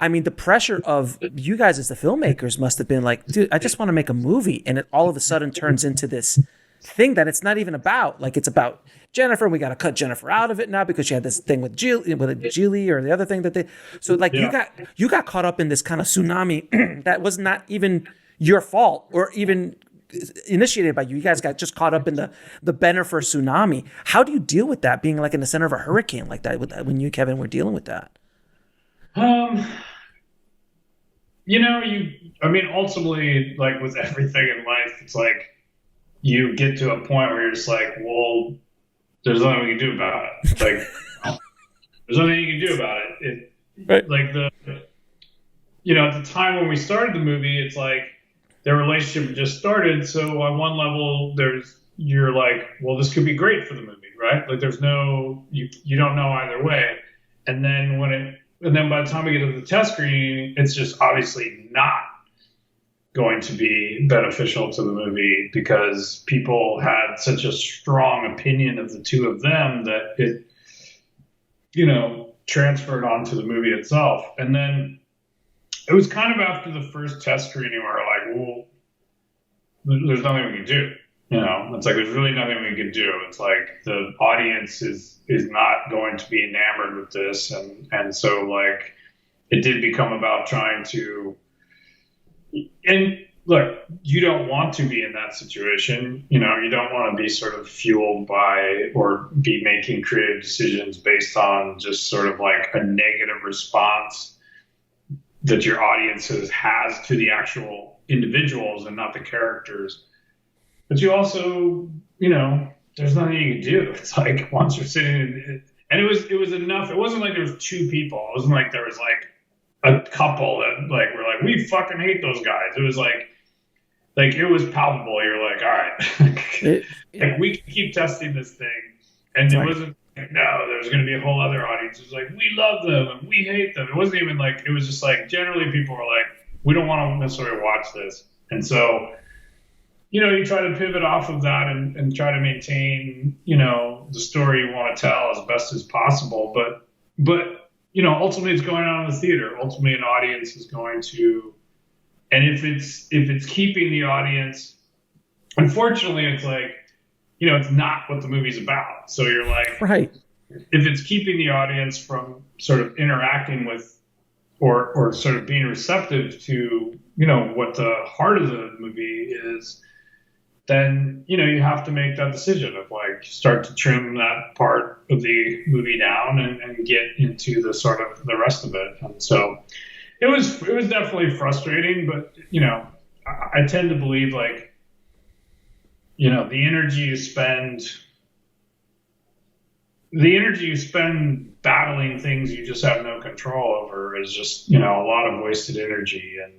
I mean, the pressure of you guys as the filmmakers must have been like, dude, I just want to make a movie. And it all of a sudden turns into this thing that it's not even about. Like it's about Jennifer. We got to cut Jennifer out of it now because she had this thing with Gilly or the other thing that they, so like you got caught up in this kind of tsunami that was not even your fault or even initiated by you. You guys got just caught up in the Benifer tsunami. How do you deal with that, being like in the center of a hurricane like that, when you, Kevin, were dealing with that? Ultimately, like with everything in life, it's like you get to a point where you're just like, well, there's nothing we can do about it. Like, there's nothing you can do about it. Right. Like at the time when we started the movie, it's like, their relationship just started, so on one level, you're like, well, this could be great for the movie, right? Like, there's no, you don't know either way, and then by the time we get to the test screening, it's just obviously not going to be beneficial to the movie because people had such a strong opinion of the two of them that transferred onto the movie itself. And then it was kind of after the first test screening where we're like, well, there's nothing we can do. It's like there's really nothing we can do. It's like the audience is not going to be enamored with this, and so like it did become about trying to. And look, you don't want to be in that situation. You don't want to be sort of fueled by or be making creative decisions based on just sort of like a negative response that your audience has to the actual individuals and not the characters. But you also, there's nothing you can do. It's like once you're sitting in, and it was enough. It wasn't like there was two people. It wasn't like there was like a couple that like were like, we fucking hate those guys. It was like it was palpable. You're like, all right, like we can keep testing this thing. And it wasn't like, no, there's going to be a whole other audience. It was like, we love them and we hate them. It wasn't even like, it was just like, generally people were like, we don't want to necessarily watch this. And so, you try to pivot off of that and try to maintain, the story you want to tell as best as possible. But ultimately it's going on in the theater. Ultimately an audience is going to, and if it's keeping the audience, unfortunately it's like, it's not what the movie's about. So you're like, right. If it's keeping the audience from sort of interacting with or sort of being receptive to, what the heart of the movie is, then, you have to make that decision of like start to trim that part of the movie down and get into the sort of the rest of it. And so it was definitely frustrating, but, I tend to believe like, the energy you spend battling things you just have no control over is just, a lot of wasted energy. And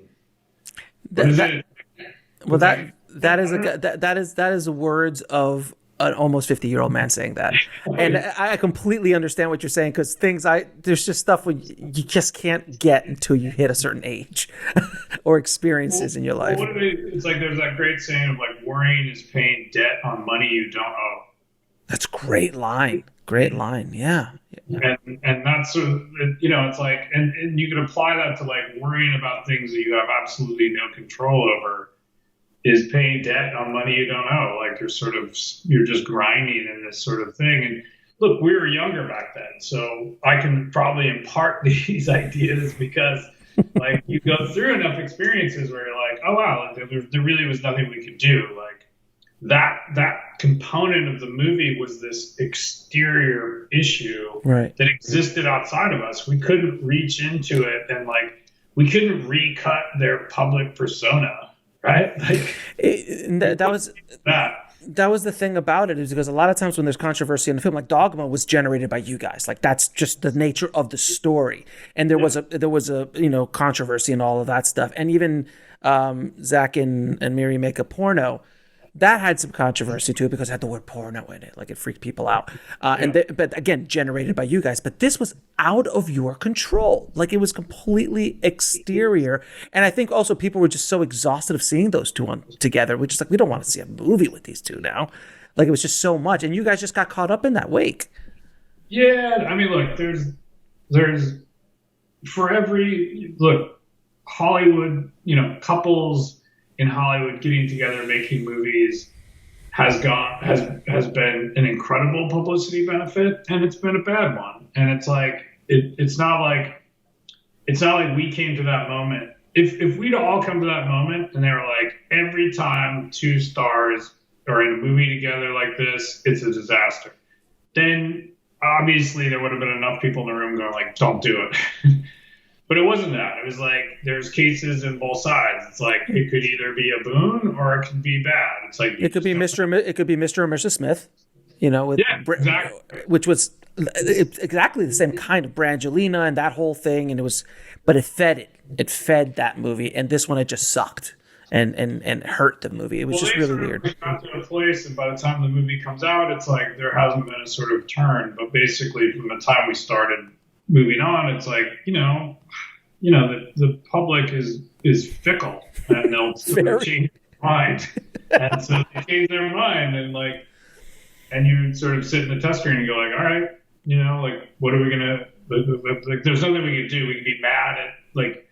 that is the words of an almost 50-year-old man saying that. And I completely understand what you're saying, because there's just stuff when you just can't get until you hit a certain age or experiences in your life. It's like there's that great saying of like, worrying is paying debt on money you don't owe. That's great line. Great line. Yeah. And that's sort of, it's like, and you can apply that to like worrying about things that you have absolutely no control over is paying debt on money you don't owe. Like you're just grinding in this sort of thing. And look, we were younger back then, so I can probably impart these ideas because like you go through enough experiences where you're like, oh wow, there really was nothing we could do. Like that component of the movie was this exterior issue right. that existed outside of us. We couldn't reach into it, and like we couldn't recut their public persona. Right? Like, that was the thing about it, is because a lot of times when there's controversy in the film, like Dogma was generated by you guys. Like that's just the nature of the story. And there was a controversy and all of that stuff. And even Zach and Miri Make a Porno, that had some controversy too, because it had the word porno in it. Like it freaked people out. But again, generated by you guys. But this was out of your control. Like it was completely exterior. And I think also people were just so exhausted of seeing those two together. We're just like, we don't want to see a movie with these two now. Like it was just so much. And you guys just got caught up in that wake. Yeah. I mean, look, there's Hollywood, couples in Hollywood getting together, making movies has been an incredible publicity benefit, and it's been a bad one. And it's like it's not like we came to that moment. If we'd all come to that moment and they were like, every time two stars are in a movie together like this, it's a disaster, then obviously there would have been enough people in the room going like, don't do it. But it wasn't that. It was like there's cases in both sides. It's like it could either be a boon or it could be bad. It's like it could be Mr. and Mrs. Smith, exactly. Which was exactly the same kind of Brangelina and that whole thing, and but it fed that movie, and this one it just sucked and hurt the movie. It was just really weird. We got to a place, and by the time the movie comes out, it's like there hasn't been a sort of turn. But basically, from the time we started moving on, it's like the public is fickle, and they'll sort of change their mind, and so they change their mind, and you sort of sit in the test screen and go like, all right, Like, what are we gonna? Like, there's nothing we could do. We could be mad at, like,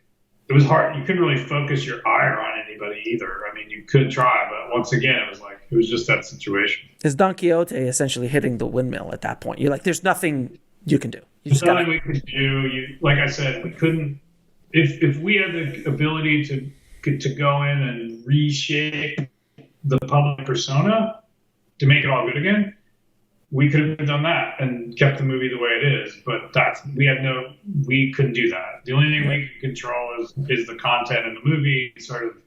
it was hard. You couldn't really focus your ire on anybody either. I mean, you could try, but once again, it was just that situation. It's Don Quixote essentially hitting the windmill at that point. You're like, there's nothing you can do. There's nothing we could do. Like I said, we couldn't. If we had the ability to go in and reshape the public persona to make it all good again, we could have done that and kept the movie the way it is. But we couldn't do that. The only thing we could control is the content in the movie, sort of,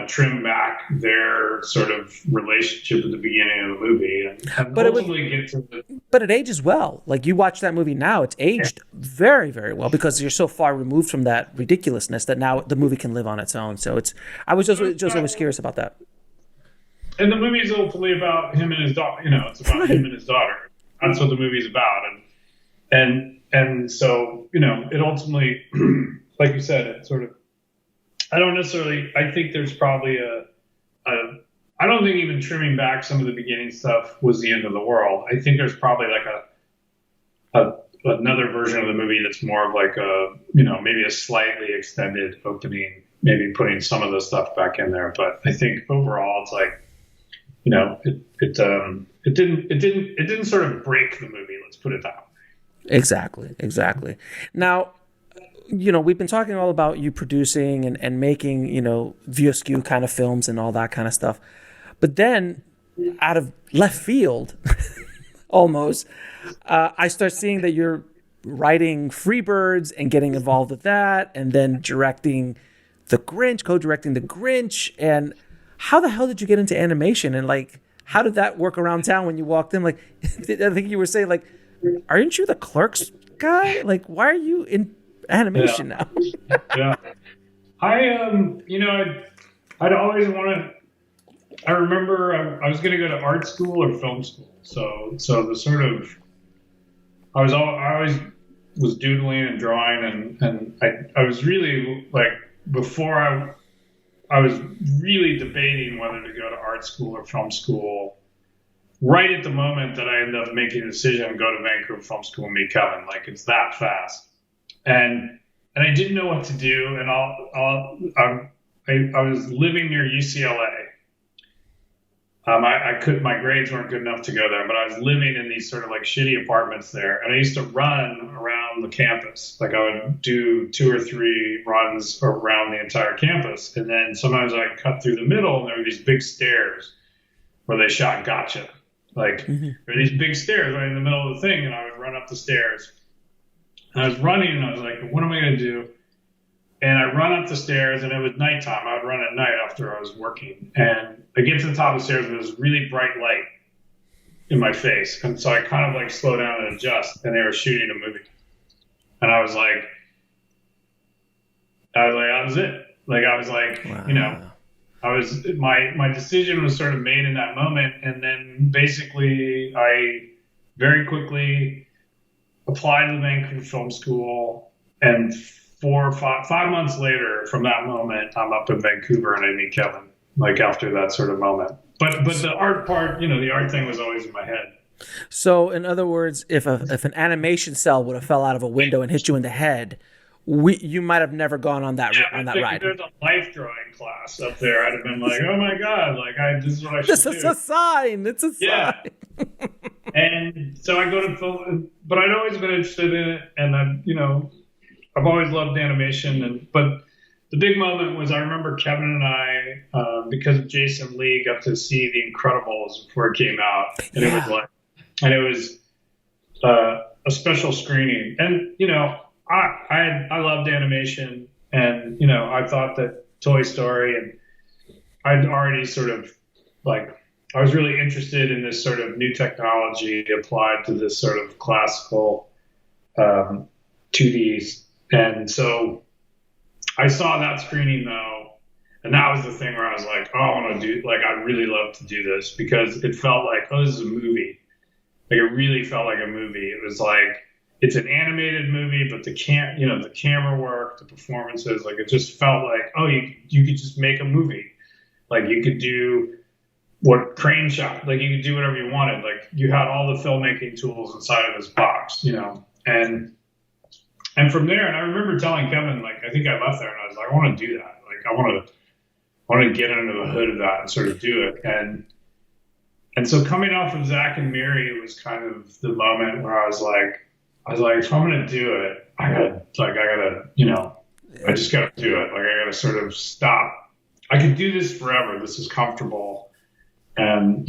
trim back their sort of relationship at the beginning of the movie, and but it ages well. Like, you watch that movie now, it's aged very, very well because you're so far removed from that ridiculousness that now the movie can live on its own. So I was just always curious about that. And the movie is ultimately about him and his daughter. It's about him and his daughter. That's what the movie's about. And so, it ultimately, like you said, it sort of, I think there's probably I don't think even trimming back some of the beginning stuff was the end of the world. I think there's probably like another version of the movie that's more of like maybe a slightly extended opening, maybe putting some of the stuff back in there. But I think overall it's like, it didn't sort of break the movie. Let's put it that way. Exactly. Now, we've been talking all about you producing and making, view askew kind of films and all that kind of stuff. But then, out of left field, almost, I start seeing that you're writing Freebirds and getting involved with that, and then co-directing The Grinch. And how the hell did you get into animation? And, like, how did that work around town when you walked in? Like, I think you were saying, like, aren't you the Clerks guy? Like, why are you in animation now? Yeah. I'd always wanted. I remember I was going to go to art school or film school. So the sort of, I always was doodling and drawing, and I was really, like, before I was really debating whether to go to art school or film school. Right at the moment that I ended up making a decision to go to Vancouver Film School and meet Kevin, like, it's that fast. And I didn't know what to do, and I was living near UCLA. My grades weren't good enough to go there, but I was living in these sort of like shitty apartments there, and I used to run around the campus. Like, I would do 2 or 3 runs around the entire campus, and then sometimes I'd cut through the middle, and there were these big stairs where they shot Gotcha. Like, there were these big stairs right in the middle of the thing, and I would run up the stairs. And I was running, and I was like, what am I going to do? And I run up the stairs, and it was nighttime. I would run at night after I was working. And I get to the top of the stairs, and there's really bright light in my face. And so I kind of, like, slow down and adjust, and they were shooting a movie. And I was like, that was it. Like, I was like, wow. My decision was sort of made in that moment. And then basically I very quickly applied to the Vancouver Film School, and 5 months later from that moment, I'm up in Vancouver and I meet Kevin, like, after that sort of moment. But the art part, the art thing was always in my head. So, in other words, if an animation cell would have fell out of a window and hit you in the head, you might have never gone on that ride. There's a life drawing class up there. I'd have been like, oh my God, like, this is what I should do. This is a sign. It's a sign. And so I go to film, but I'd always been interested in it, and I've always loved animation. But the big moment was, I remember Kevin and I, because of Jason Lee, got to see The Incredibles before it came out, and it was a special screening, and I loved animation, and I thought that Toy Story, and I'd already sort of, like, I was really interested in this sort of new technology applied to this sort of classical 2D. And so I saw that screening, though, and that was the thing where I was like, oh, I want to do, like, I really love to do this, because it felt like, oh, this is a movie. Like, it really felt like a movie. It was like, it's an animated movie, but the camera work, the performances, like, it just felt like, oh, you could just make a movie. Like, you could do what crane shot, like you could do whatever you wanted. Like you had all the filmmaking tools inside of this box, and from there, and I remember telling Kevin, like, I think I left there and I was like, I want to do that. Like, I want to get under the hood of that and sort of do it. And so coming off of Zach and Miri was kind of the moment where I was like, if I'm going to do it, I just got to do it. Like, I got to sort of stop. I could do this forever. This is comfortable. And,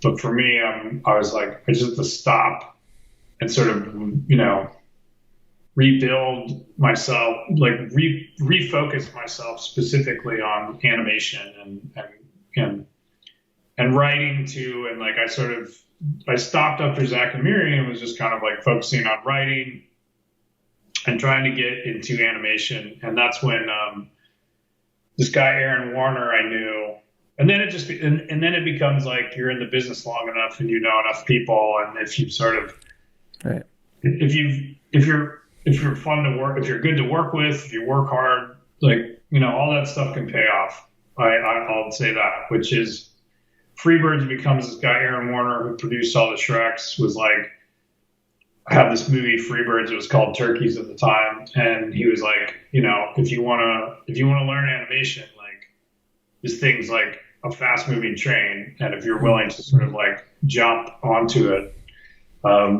but for me, I was like, I just have to stop and sort of, rebuild myself, like refocus myself specifically on animation and writing too. And like, I stopped after Zach and Miri and was just kind of like focusing on writing and trying to get into animation. And that's when this guy, Aaron Warner, I knew. And then it becomes like you're in the business long enough and you know enough people. And if you sort of, right. If you're fun to work, if you're good to work with, if you work hard, like, all that stuff can pay off. I'll say that, which is Freebirds becomes this guy, Aaron Warner, who produced all the Shreks, was like, I have this movie, Freebirds, it was called Turkeys at the time. And he was like, if you want to learn animation, like this thing's like a fast moving train. And if you're willing to sort of like jump onto it,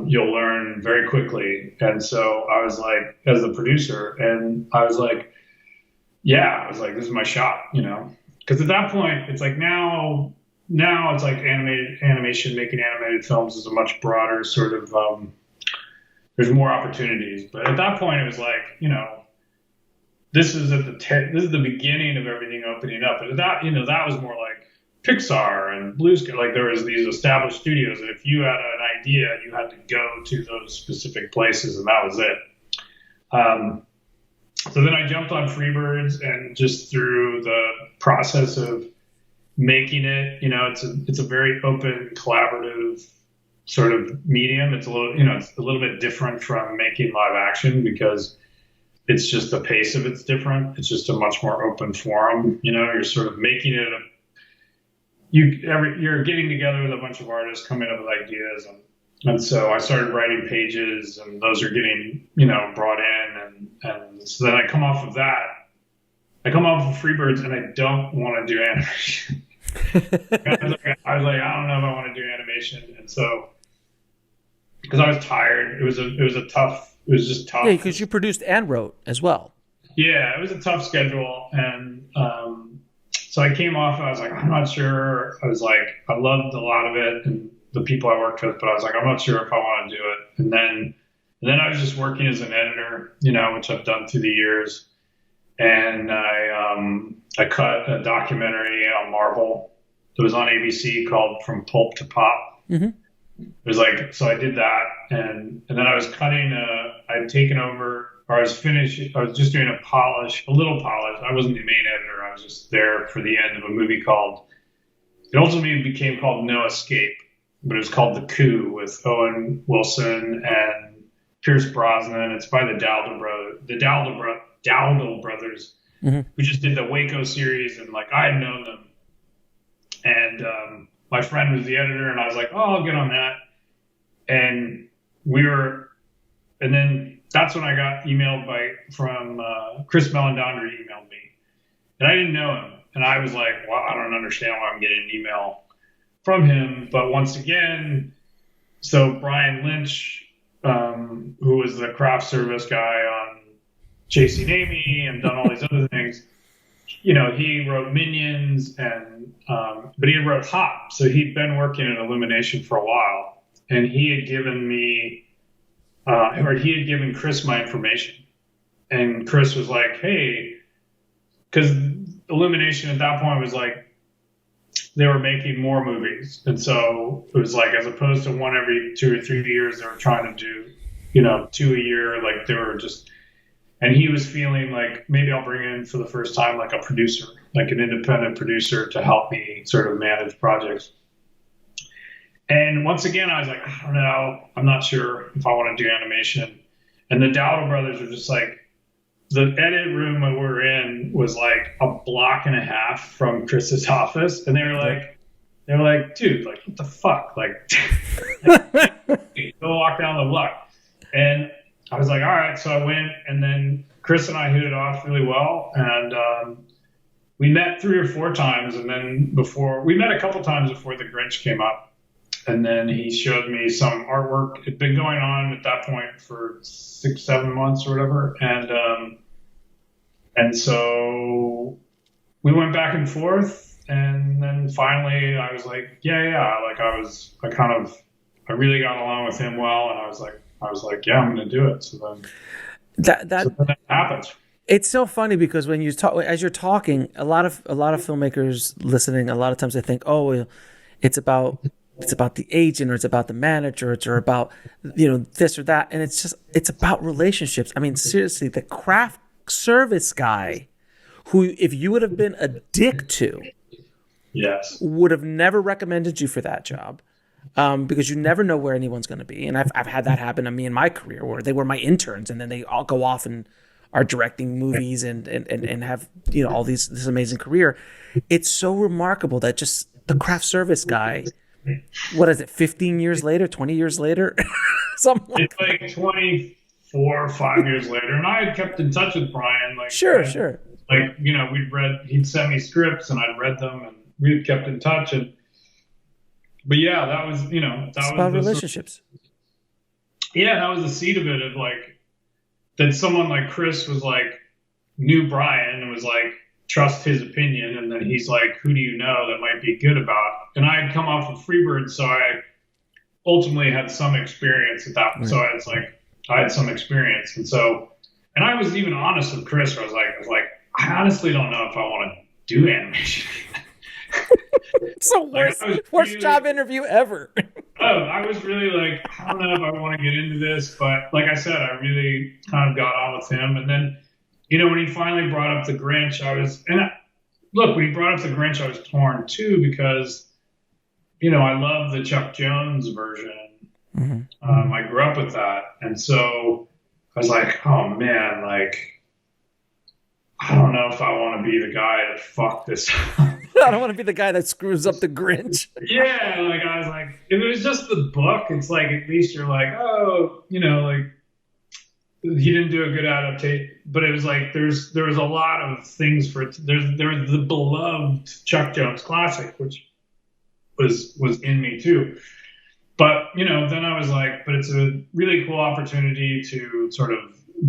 you'll learn very quickly. And so I was like, as the producer, and I was like, this is my shot, because at that point it's like now it's like animation, making animated films is a much broader sort of, there's more opportunities. But at that point it was like, this is the beginning of everything opening up. And that was more like Pixar and Blue Sky, like there was these established studios, and if you had an idea, you had to go to those specific places, and that was it. So then I jumped on Freebirds, and just through the process of making it, it's a very open, collaborative sort of medium. It's a little bit different from making live action because it's just the pace of it's different. It's just a much more open forum. You're sort of making it you're getting together with a bunch of artists, coming up with ideas, and so I started writing pages, and those are getting brought in, and so then I come off of Freebirds, and I don't want to do animation. I was like, I don't know if I want to do animation, and so because I was tired, it was just tough. Yeah, because you produced and wrote as well. Yeah, it was a tough schedule, and so I came off and I was like, I'm not sure. I was like, I loved a lot of it and the people I worked with, but I was like, I'm not sure if I want to do it. And then I was just working as an editor, which I've done through the years. And I cut a documentary on Marvel that was on ABC called From Pulp to Pop. Mm-hmm. It was like, so I did that. And then I was cutting, I'd taken over, or I was just doing a little polish. I wasn't the main editor. I was just there for the end of a movie it ultimately became called No Escape, but it was called The Coup with Owen Wilson and Pierce Brosnan. It's by the Dowdle brothers, mm-hmm. who just did the Waco series, and like I had known them. And my friend was the editor, and I was like, oh, I'll get on that. And then that's when I got emailed from Chris Melandandri emailed me, and I didn't know him, and I was like, well, I don't understand why I'm getting an email from him. But once again, so Brian Lynch, who was the craft service guy on Chasing Amy and done all these other things, he wrote Minions, but he wrote Hop, so he'd been working in Illumination for a while, and he had given me. He had given Chris my information, and Chris was like, hey, because Illumination at that point was like, they were making more movies. And so it was like, as opposed to one every 2 or 3 years, they were trying to do, 2 a year. Like they were just, and he was feeling like, maybe I'll bring in for the first time, like a producer, like an independent producer to help me sort of manage projects. And once again, I was like, I don't know. I'm not sure if I want to do animation. And the Dowdle brothers were just like, the edit room that we're in was like a block and a half from Chris's office. And they were like, They were like, dude, like, what the fuck? Like, go walk down the block. And I was like, all right. So I went, and then Chris and I hit it off really well. And we met 3 or 4 times. And then we met a couple times before The Grinch came up. And then he showed me some artwork. It'd been going on at that point for 6-7 months or whatever. And so we went back and forth. And then finally I was like, yeah. Like I really got along with him well. And I was like, yeah, I'm going to do it. So then that happens. It's so funny because when you talk, as you're talking, a lot of filmmakers listening, a lot of times they think, oh, it's about the agent, or it's about the manager, or about, this or that. And it's about relationships. I mean, seriously, the craft service guy who, if you would have been a dick to, yes, would have never recommended you for that job, because you never know where anyone's going to be. And I've had that happen to me in my career, where they were my interns and then they all go off and are directing movies and have all this amazing career. It's so remarkable that just the craft service guy, what is it, 15 years later, 20 years later, something like it's like 24 or 5 years later, and I had kept in touch with Brian. Like sure. Like he'd send me scripts and I'd read them, and we had kept in touch. But yeah, that was it's about relationships. That was the seed of it. Of like that someone like Chris was like knew Brian and was like trust his opinion, and then he's like, who do you know that might be good about? And I had come off of Freebird, so I ultimately had some experience at that. Right. So it's like I had some experience, and I was even honest with Chris. Where I was like, I honestly don't know if I want to do animation. It's the worst job interview ever. I was really like, I don't know if I want to get into this, but like I said, I really kind of got on with him. And then, when he finally brought up The Grinch, when he brought up The Grinch, I was torn too, because, I love the Chuck Jones version. Mm-hmm. I grew up with that. And so I was like, oh man, like, I don't know if I want to be the guy that fucked this up. I don't want to be the guy that screws up The Grinch. Yeah, like I was like, if it was just the book, it's like at least you're like, oh, like he didn't do a good adaptation. But it was like there was a lot of things for it. There was the beloved Chuck Jones classic, which was in me too. But then I was like, but it's a really cool opportunity to sort of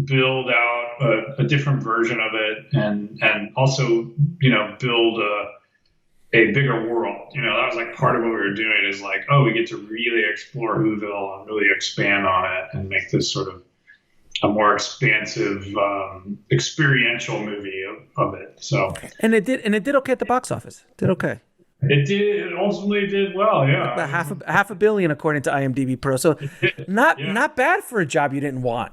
build out a different version of it, and also build a bigger world. That was like part of what we were doing, is like, oh, we get to really explore Whoville and really expand on it and make this sort of a more expansive experiential movie of it. So and it did okay at the box office. Did okay. It ultimately did well, yeah. About half a billion according to IMDb Pro. So not bad for a job you didn't want.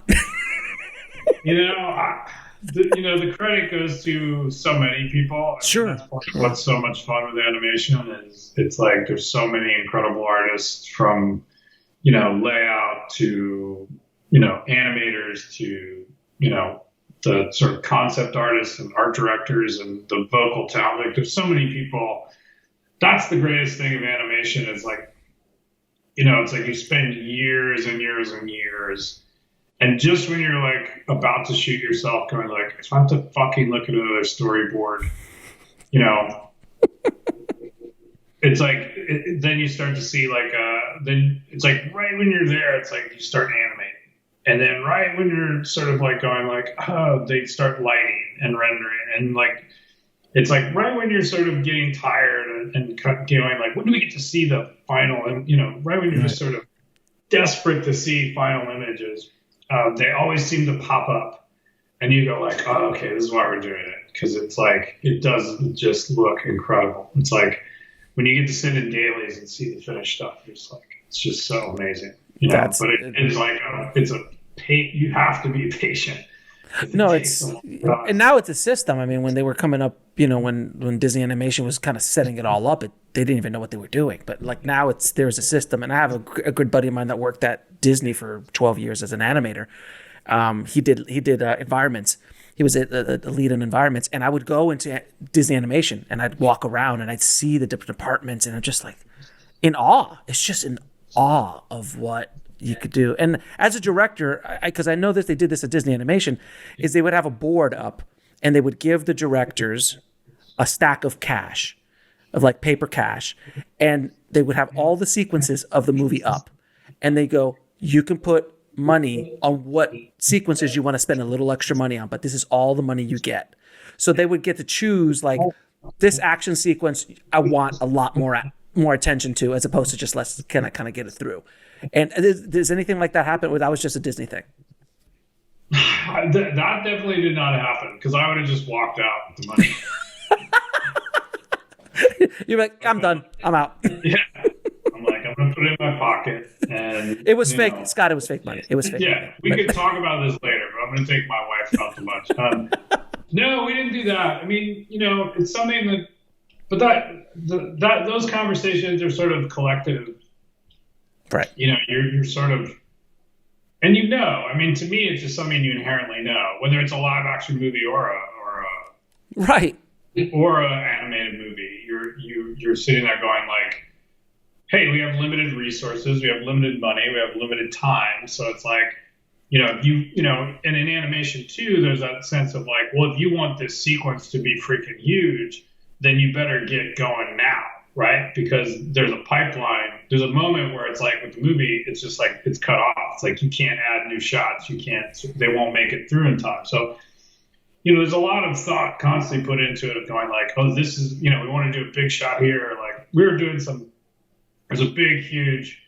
The credit goes to so many people. Sure. That's what's so much fun with animation is it's like there's so many incredible artists, from layout to animators to the sort of concept artists and art directors and the vocal talent. Like there's so many people. That's the greatest thing of animation is like, it's like you spend years and years and years. And just when you're like about to shoot yourself, going like, if I have to fucking look at another storyboard, it's like, then you start to see like, then it's like right when you're there, it's like you start animating. And then right when you're sort of like going like, oh, they start lighting and rendering. And like, it's like right when you're sort of getting tired and going like, when do we get to see the final? And, right when you're just sort of desperate to see final images. They always seem to pop up, and you go like, oh, okay, this is why we're doing it. Because it's like, it does just look incredible. It's like when you get to sit in dailies and see the finished stuff, it's just so amazing. But it's like, you have to be patient. No, and now it's a system. I mean, when they were coming up, when Disney Animation was kind of setting it all up, they didn't even know what they were doing. But like now there's a system, and I have a good buddy of mine that worked at Disney for 12 years as an animator. He did environments, he was a lead in environments, and I would go into Disney Animation and I'd walk around and I'd see the different departments, and I'm just like in awe. It's just in awe of what you could do. And as a director, because I know that they did this at Disney Animation, is they would have a board up and they would give the directors a stack of cash, of like paper cash, and they would have all the sequences of the movie up, and they go, you can put money on what sequences you want to spend a little extra money on, but this is all the money you get. So they would get to choose, like, this action sequence I want a lot more attention to, as opposed to just let's kind of get it through. And does anything like that happen, or that was just a Disney thing? That definitely did not happen, because I would have just walked out with the money. You're like, I'm done. I'm out. Yeah. I'm like, I'm going to put it in my pocket. And it was fake. Scott, it was fake money. It was fake money. We could talk about this later, but I'm going to take my wife out too much. No, we didn't do that. I mean, it's something that, those conversations are sort of collective. Right. You're sort of, and I mean, to me, it's just something you inherently know, whether it's a live action movie or a right. Or an animated movie. You're sitting there going like, hey, we have limited resources, we have limited money, we have limited time. So it's like, and in animation too, there's that sense of like, well, if you want this sequence to be freaking huge, then you better get going now, right? Because there's a pipeline. There's a moment where it's like with the movie, it's just like it's cut off. It's like you can't add new shots. They won't make it through in time. So there's a lot of thought constantly put into it of going like, oh, this is, we want to do a big shot here. Like we were doing there's a big, huge,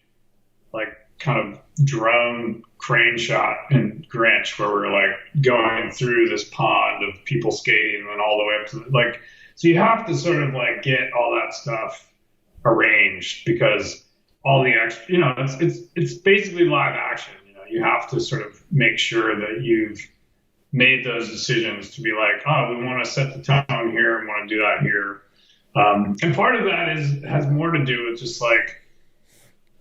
like kind of drone crane shot in Grinch where we're like going through this pond of people skating and then all the way up to so you have to sort of like get all that stuff arranged because all the extra, it's basically live action. You have to sort of make sure that you've made those decisions to be like, oh, we want to set the tone here and want to do that here. And part of that has more to do with just like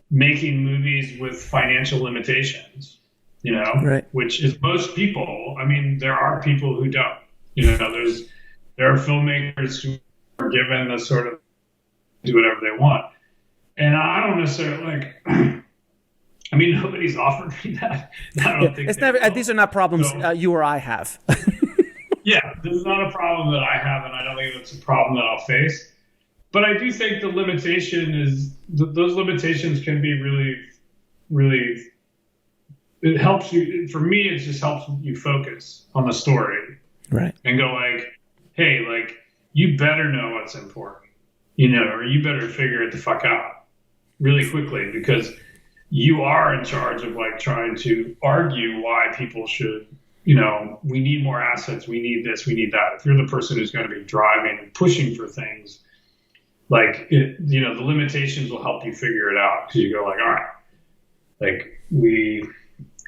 making movies with financial limitations, right. Which is most people. I mean, there are people who don't, there are filmmakers who are given the sort of do whatever they want. And I don't necessarily like, I mean, nobody's offered me that. I don't think it's never. These are not problems you or I have. Yeah, this is not a problem that I have, and I don't think it's a problem that I'll face. But I do think the limitation is those limitations can be really, really. It helps you. For me, it just helps you focus on the story, right? And go like, hey, like you better know what's important, or you better figure it the fuck out really quickly because you are in charge of like trying to argue why people should, we need more assets, we need this, we need that. If you're the person who's going to be driving and pushing for things, like the limitations will help you figure it out because you go like, all right, like we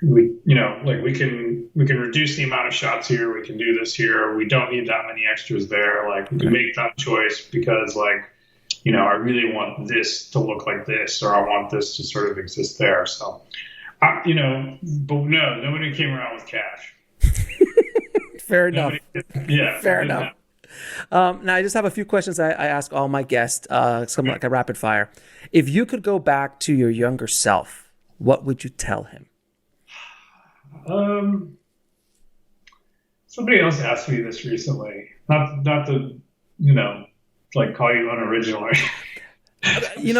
can reduce the amount of shots here, we can do this here, we don't need that many extras there, like we can make that choice because like, I really want this to look like this, or I want this to sort of exist there. So, but no, nobody came around with cash. Fair enough. Yeah. Fair enough. Now, I just have a few questions I ask all my guests, something like a rapid fire. If you could go back to your younger self, what would you tell him? Somebody else asked me this recently. Not to, like call you unoriginal.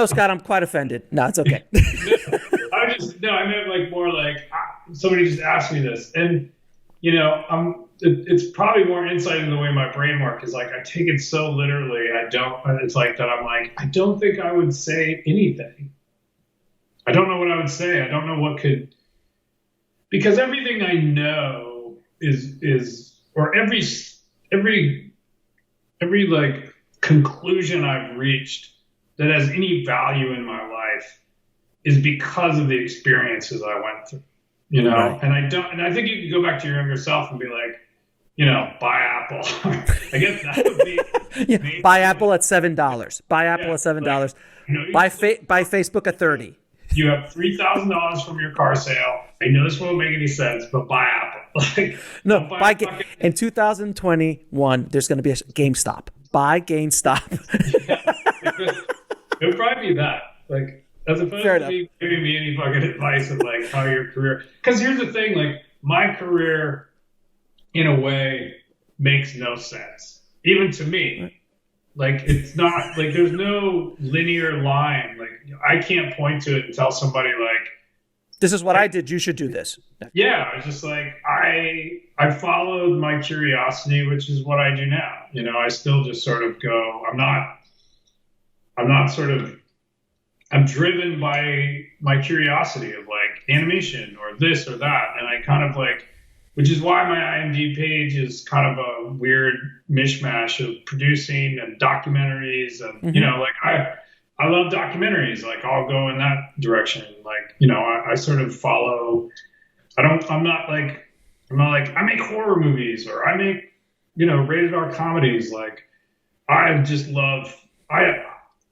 Scott, I'm quite offended. No, it's okay. I meant like more like somebody just asked me this, and it's probably more insight into the way my brain works. Is like I take it so literally. It's like that. I'm like I don't think I would say anything. I don't know what I would say. I don't know what could, because everything I know is or every like conclusion I've reached that has any value in my life is because of the experiences I went through, Right. and I think you could go back to your younger self and be like, buy Apple. I guess that would be buy Apple at $7. Buy Apple at $7. Buy Facebook at $30. You have $3,000 from your car sale. I know this won't make any sense, but buy Apple. Like, No, I'll buy buy a fucking- in 2021, there's going to be a GameStop. Buy GameStop. It would probably be that. Like, as opposed Fair to enough. me giving me any fucking advice of like how your career. Because here's the thing, like my career, in a way, makes no sense, even to me. Like it's not like there's no linear line. Like I can't point to it and tell somebody like, This is what I did. You should do this. yeah, I was just like I followed my curiosity, which is what I do now. You know, I still just sort of go. I'm not sort of. I'm driven by my curiosity of like animation or this or that, and I kind of like, which is why my IMDb page is kind of a weird mishmash of producing and documentaries, and you know, like I love documentaries. Like I'll go in that direction. Like, you know, I sort of follow. I'm not like I make horror movies or I make, you know, rated R comedies. Like I just love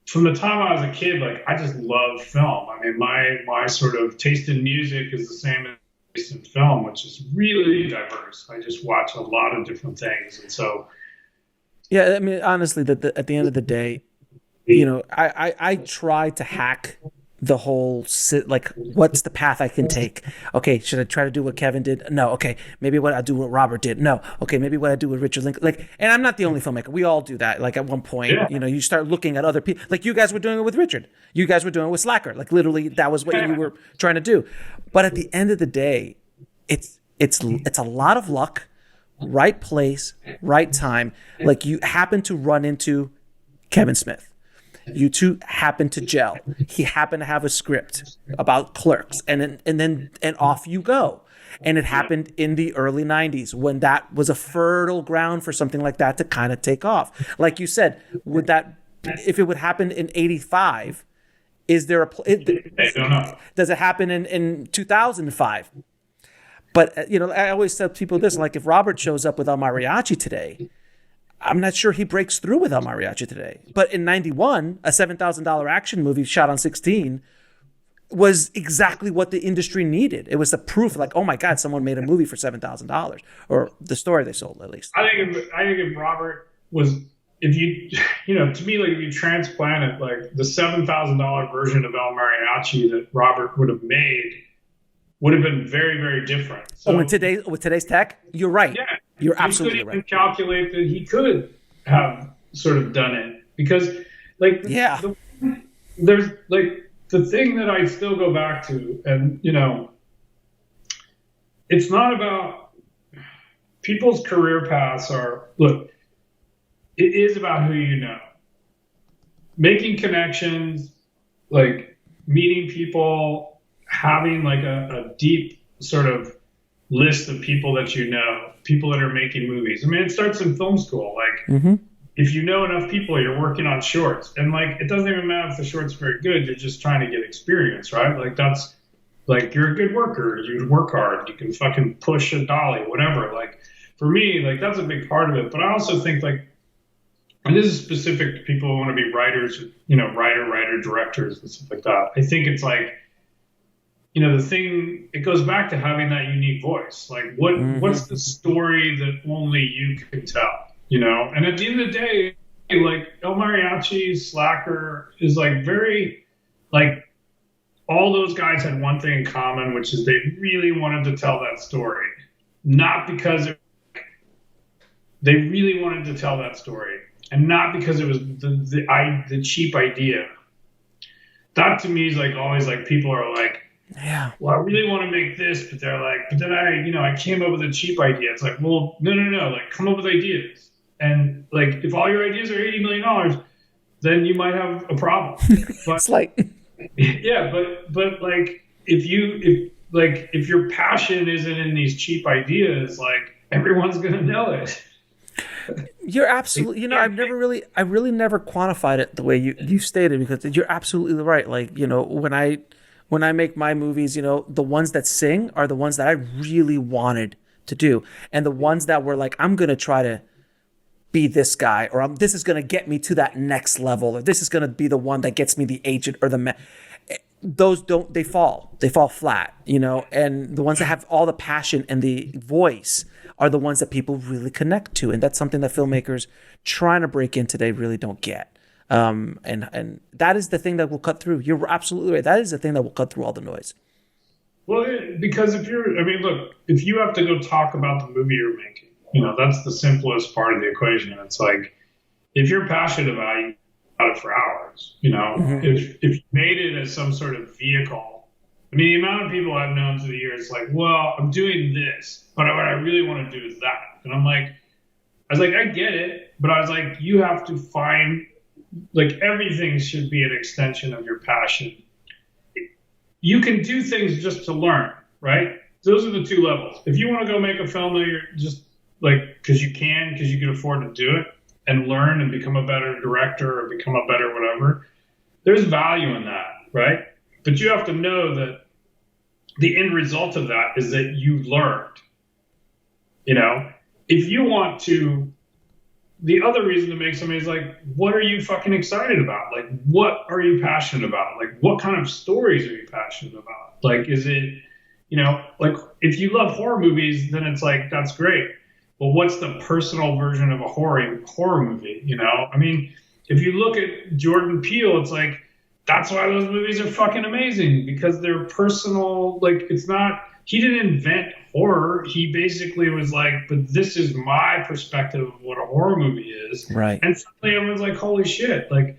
from the time I was a kid, like I just love film. I mean, my sort of taste in music is the same as taste in film, which is really diverse. I just watch a lot of different things, and so. Yeah, I mean, honestly, at the end of the day, you know, I try to hack the whole like, what's the path I can take? Okay, should I try to do what Kevin did? No. Okay, maybe what I do what Robert did? No. Okay, maybe what I do with Richard Linklater. Like, and I'm not the only filmmaker. We all do that. Like at one point, you know, you start looking at other people. Like you guys were doing it with Richard. You guys were doing it with Slacker. Like literally, that was what you were trying to do. But at the end of the day, it's a lot of luck, right place, right time. Like you happen to run into Kevin Smith. You two happen to gel. He happened to have a script about Clerks, and off you go. And it happened in the early 90s when that was a fertile ground for something like that to kind of take off. Like you said, would that, if it would happen in 85, is there I don't know. does it happen in 2005? But, you know, I always tell people this, like if Robert shows up with El Mariachi today, I'm not sure he breaks through with El Mariachi today. But in 91, a $7,000 action movie shot on 16 was exactly what the industry needed. It was the proof like, oh my God, someone made a movie for $7,000, or the story they sold at least. I think if Robert was, if you know, to me, like if you transplant it, like the $7,000 version of El Mariachi that Robert would have made would have been very, very different. So, with today's tech, you're right. Yeah, you're absolutely right. right. You could calculate that he could have sort of done it because, like, there's like the thing that I still go back to, and you know, it's not about people's career paths are, look, it is about who you know, making connections, like meeting people, having like a deep sort of list of people that you know, people that are making movies. I mean, it starts in film school. Like, if you know enough people, you're working on shorts. And like, it doesn't even matter if the short's very good. You're just trying to get experience, right? Like, that's like, you're a good worker. You work hard. You can fucking push a dolly, whatever. Like, for me, like, that's a big part of it. But I also think, like, and this is specific to people who want to be writers, you know, writer, directors and stuff like that. I think it's like, you know, the thing, it goes back to having that unique voice. Like, what's the story that only you can tell, you know? And at the end of the day, like, El Mariachi, Slacker is, like, very, like, all those guys had one thing in common, which is they really wanted to tell that story. Not because they really wanted to tell that story. And not because it was the cheap idea. That, to me, is, like, always, like, people are, like, yeah, well, I really want to make this, but they're like, but then I came up with a cheap idea. It's like, well, no, like come up with ideas. And like, if all your ideas are $80 million, then you might have a problem. But, it's like, yeah, but like, if your passion isn't in these cheap ideas, like everyone's going to know it. You're absolutely, you know, I really never quantified it the way you stated, because you're absolutely right. Like, you know, when I make my movies, you know, the ones that sing are the ones that I really wanted to do. And the ones that were like, I'm going to try to be this guy, or this is going to get me to that next level, or this is going to be the one that gets me the agent or they fall flat, and the ones that have all the passion and the voice are the ones that people really connect to. And that's something that filmmakers trying to break in today really don't get. And that is the thing that will cut through. You're absolutely right. That is the thing that will cut through all the noise. Well, because if you have to go talk about the movie you're making, that's the simplest part of the equation. It's like, if you're passionate about it, for hours, if you made it as some sort of vehicle. I mean, the amount of people I've known through the years, like, well, I'm doing this, but what I really want to do is that. And I was like, I get it, but I was like, you have to find, like, everything should be an extension of your passion. You can do things just to learn, right? Those are the two levels. If you want to go make a film that you're just like, because you can afford to do it and learn and become a better director or become a better whatever, there's value in that, right? But you have to know that the end result of that is that you learned. If you want to, the other reason to make something is like, what are you fucking excited about? Like, what are you passionate about? Like, what kind of stories are you passionate about? Like, is it, like, if you love horror movies, then it's like, that's great. But what's the personal version of a horror movie? I mean, if you look at Jordan Peele, it's like, that's why those movies are fucking amazing, because they're personal. Like, it's not, he didn't invent horror. He basically was like, but this is my perspective of what a horror movie is. Right. And suddenly everyone's like, holy shit. Like,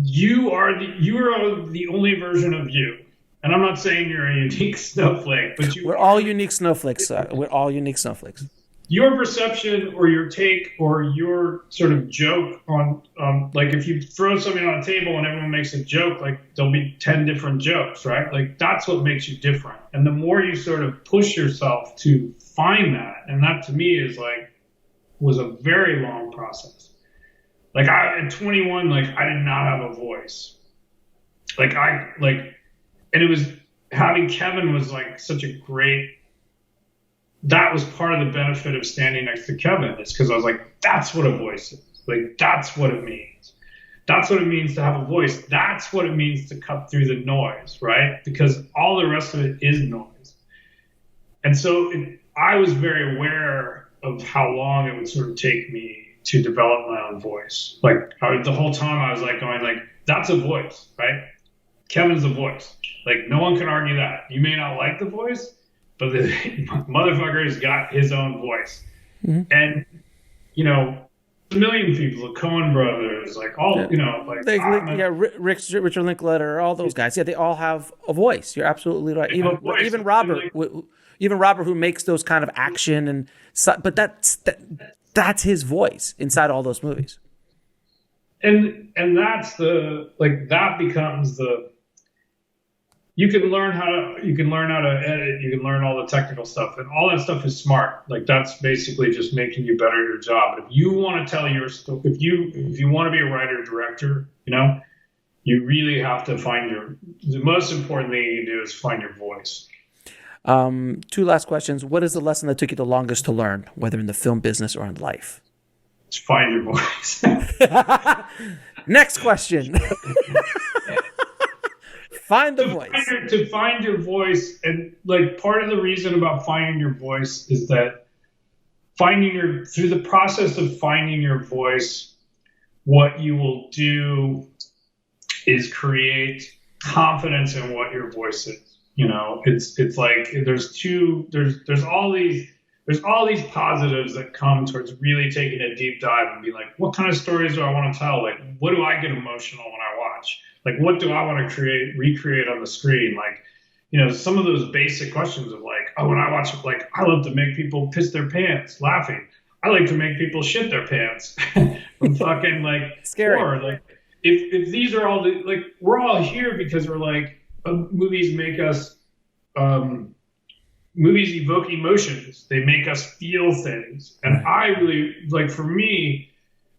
you are the only version of you. And I'm not saying you're a unique snowflake, but we're all unique snowflakes. We're all unique snowflakes. Your perception or your take or your sort of joke on, like, if you throw something on a table and everyone makes a joke, like, there'll be 10 different jokes, right? Like, that's what makes you different. And the more you sort of push yourself to find that, and that to me was a very long process. Like, at 21, like, I did not have a voice. And it was, having Kevin was like such a great, that was part of the benefit of standing next to Kevin, is because I was like, that's what a voice is. Like, that's what it means. That's what it means to have a voice. That's what it means to cut through the noise, right? Because all the rest of it is noise. And so I was very aware of how long it would sort of take me to develop my own voice. Like, the whole time I was like going like, that's a voice, right? Kevin's a voice. Like, no one can argue that. You may not like the voice, but the motherfucker's got his own voice. Mm-hmm. And, a million people, the Coen brothers, like all, Richard Linklater, all those guys. Yeah, they all have a voice. You're absolutely right. Even Robert, who makes those kind of action but that's his voice inside all those movies. And that's that becomes you can learn how to edit, you can learn all the technical stuff, and all that stuff is smart. Like, that's basically just making you better at your job. But if you want to tell your story, if you want to be a writer director, you really have to find the most important thing you can do is find your voice. 2 last questions. What is the lesson that took you the longest to learn, whether in the film business or in life? Just find your voice. Next question. Find the voice. To find your voice, and like, part of the reason about finding your voice is that through the process of finding your voice, what you will do is create confidence in what your voice is. It's like there's all these positives that come towards really taking a deep dive and be like, what kind of stories do I want to tell? Like, what do I get emotional when I watch? Like, what do I want to recreate on the screen? Like, some of those basic questions of like, oh, when I watch, like, I love to make people piss their pants laughing. I like to make people shit their pants from fucking like scary. Horror. Like, if these are all like, we're all here because we're like, movies make us, movies evoke emotions. They make us feel things. And I really, like, for me,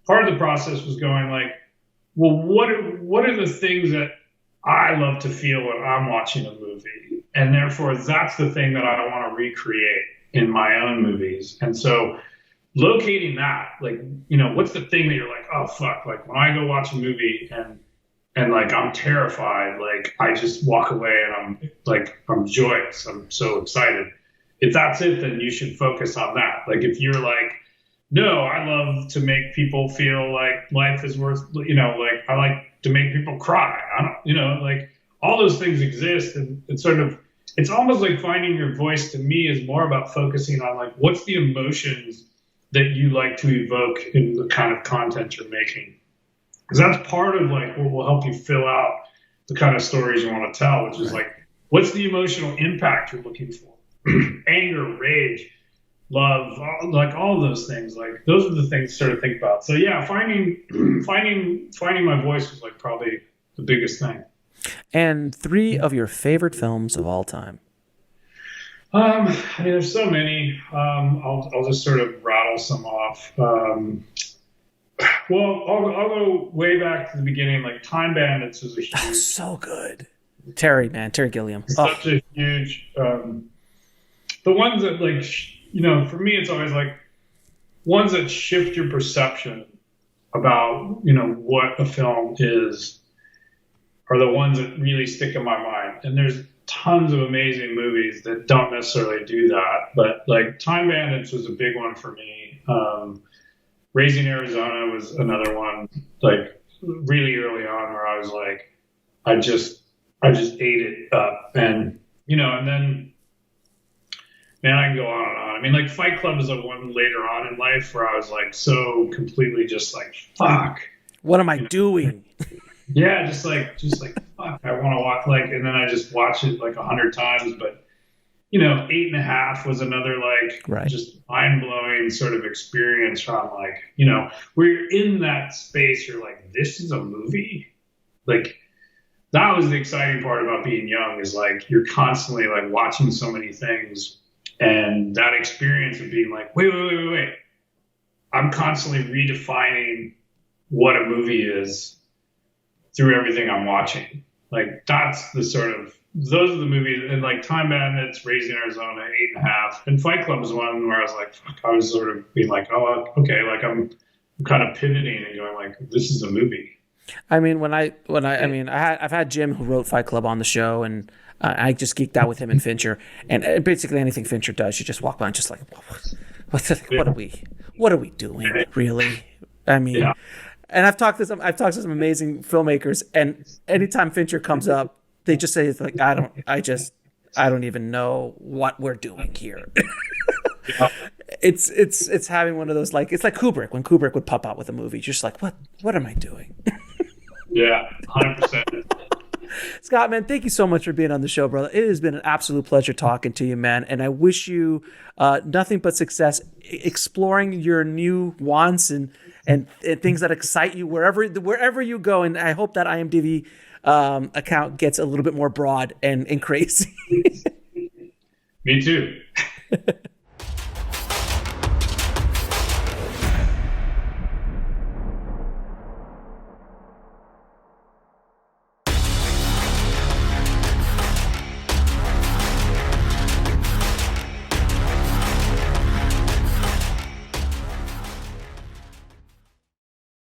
part of the process was going like, well, what are the things that I love to feel when I'm watching a movie? And therefore, that's the thing that I want to recreate in my own movies. And so locating that, like, what's the thing that you're like, oh, fuck, like, when I go watch a movie and and like I'm terrified, like I just walk away and I'm joyous. I'm so excited. If that's it, then you should focus on that. Like if you're like, no, I love to make people feel like life is worth, like I like to make people cry. I don't, like all those things exist, and it's almost like finding your voice. To me, is more about focusing on like what's the emotions that you like to evoke in the kind of content you're making. Because that's part of like what will help you fill out the kind of stories you want to tell, which is like, what's the emotional impact you're looking for? Anger, rage, love, like all of those things. Like those are the things to sort of think about. So yeah, finding my voice was like probably the biggest thing. And 3 of your favorite films of all time. I mean, there's so many. I'll just sort of rattle some off. Well, I'll go way back to the beginning. Like Time Bandits was a huge, so good. Terry Gilliam, such a huge. The ones that like, for me, it's always like ones that shift your perception about what a film is, are the ones that really stick in my mind. And there's tons of amazing movies that don't necessarily do that, but like Time Bandits was a big one for me. Raising Arizona was another one, like really early on, where I was like, I just ate it up, and and then, man, I can go on and on. I mean, like Fight Club is a one later on in life where I was like so completely just like, fuck, what am I doing? Yeah, just like fuck, I want to watch, like, and then I just watch it like 100 times. But 8.5 was another like just mind-blowing sort of experience from like, where you're in that space, you're like, this is a movie. Like that was the exciting part about being young, is like you're constantly like watching so many things, and that experience of being like, wait, I'm constantly redefining what a movie is through everything I'm watching. Like that's the sort of, those are the movies. And like Time Bandits, Raising Arizona, 8.5, and Fight Club was one where I was like, fuck, I was sort of being like, oh, okay, like I'm kind of pivoting and going like, this is a movie. I mean, I've had Jim, who wrote Fight Club, on the show, and I just geeked out with him and Fincher, and basically anything Fincher does, you just walk by and just like, what are we doing, really? I mean. Yeah. And I've talked to some amazing filmmakers, and anytime Fincher comes up, they just say, it's like, I don't even know what we're doing here. Yeah. It's having one of those, like, it's like Kubrick, when Kubrick would pop out with a movie, just like, what am I doing? Yeah, 100%. Scott, man, thank you so much for being on the show, brother. It has been an absolute pleasure talking to you, man. And I wish you nothing but success exploring your new wants and things that excite you wherever you go. And I hope that IMDb account gets a little bit more broad and crazy. Me too.